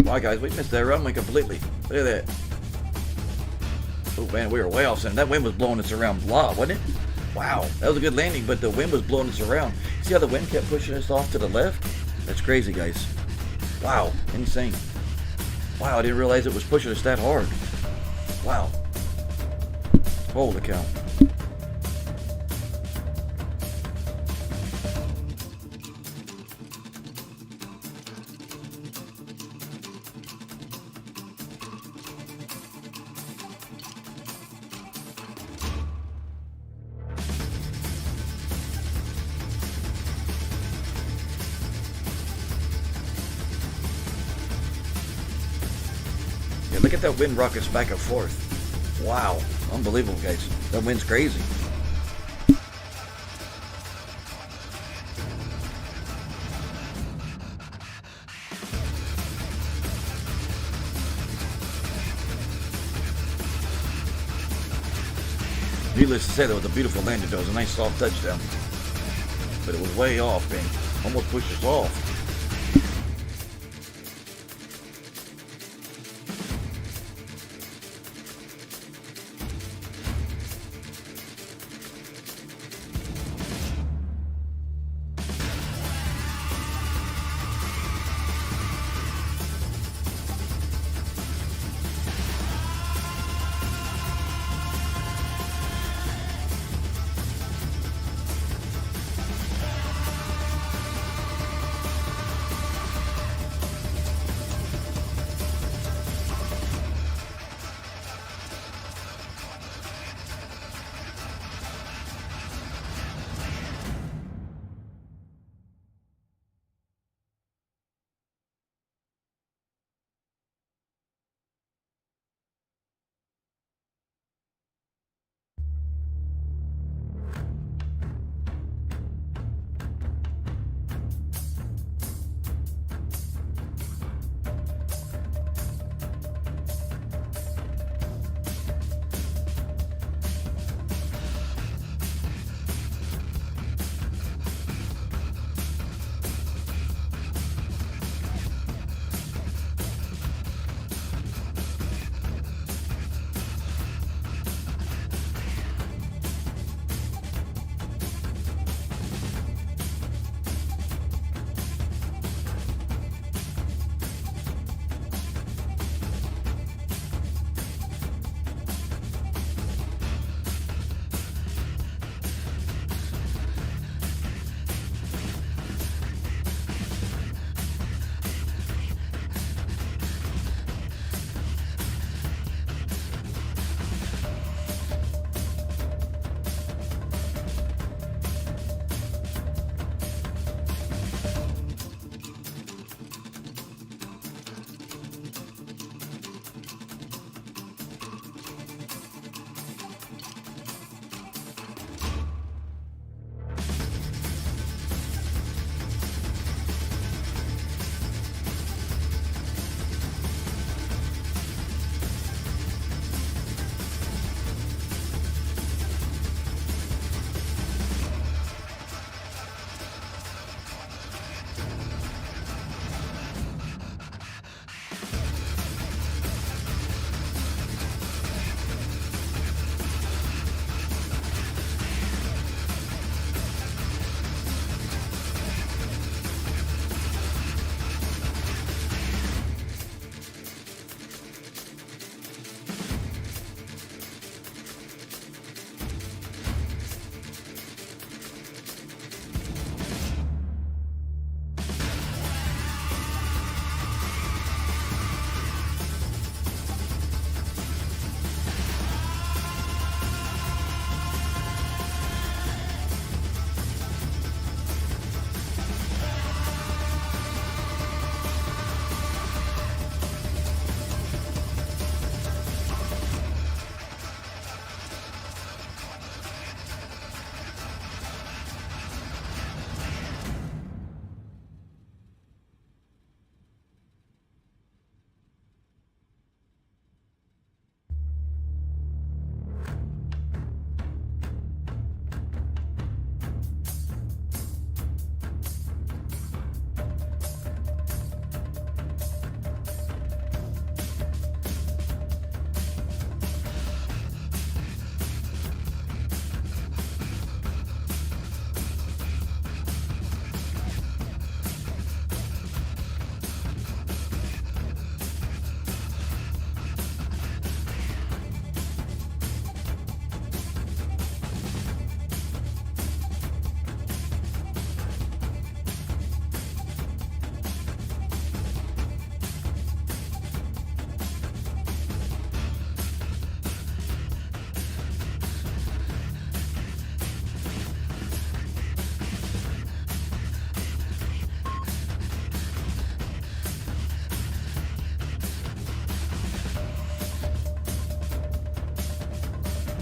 Wow, guys, we missed that runway completely. Look at that. Oh man, we were way off center. That wind was blowing us around blah, wasn't it? Wow, that was a good landing, but the wind was blowing us around. See how the wind kept pushing us off to the left? That's crazy, guys. Wow, insane. Wow, I didn't realize it was pushing us that hard. Wow. Holy cow. Yeah, look at that wind rock us back and forth. Wow, unbelievable, guys. That wind's crazy. Needless to say, that was a beautiful landing. That was a nice soft touchdown, but it was way off, man. Almost pushed us off.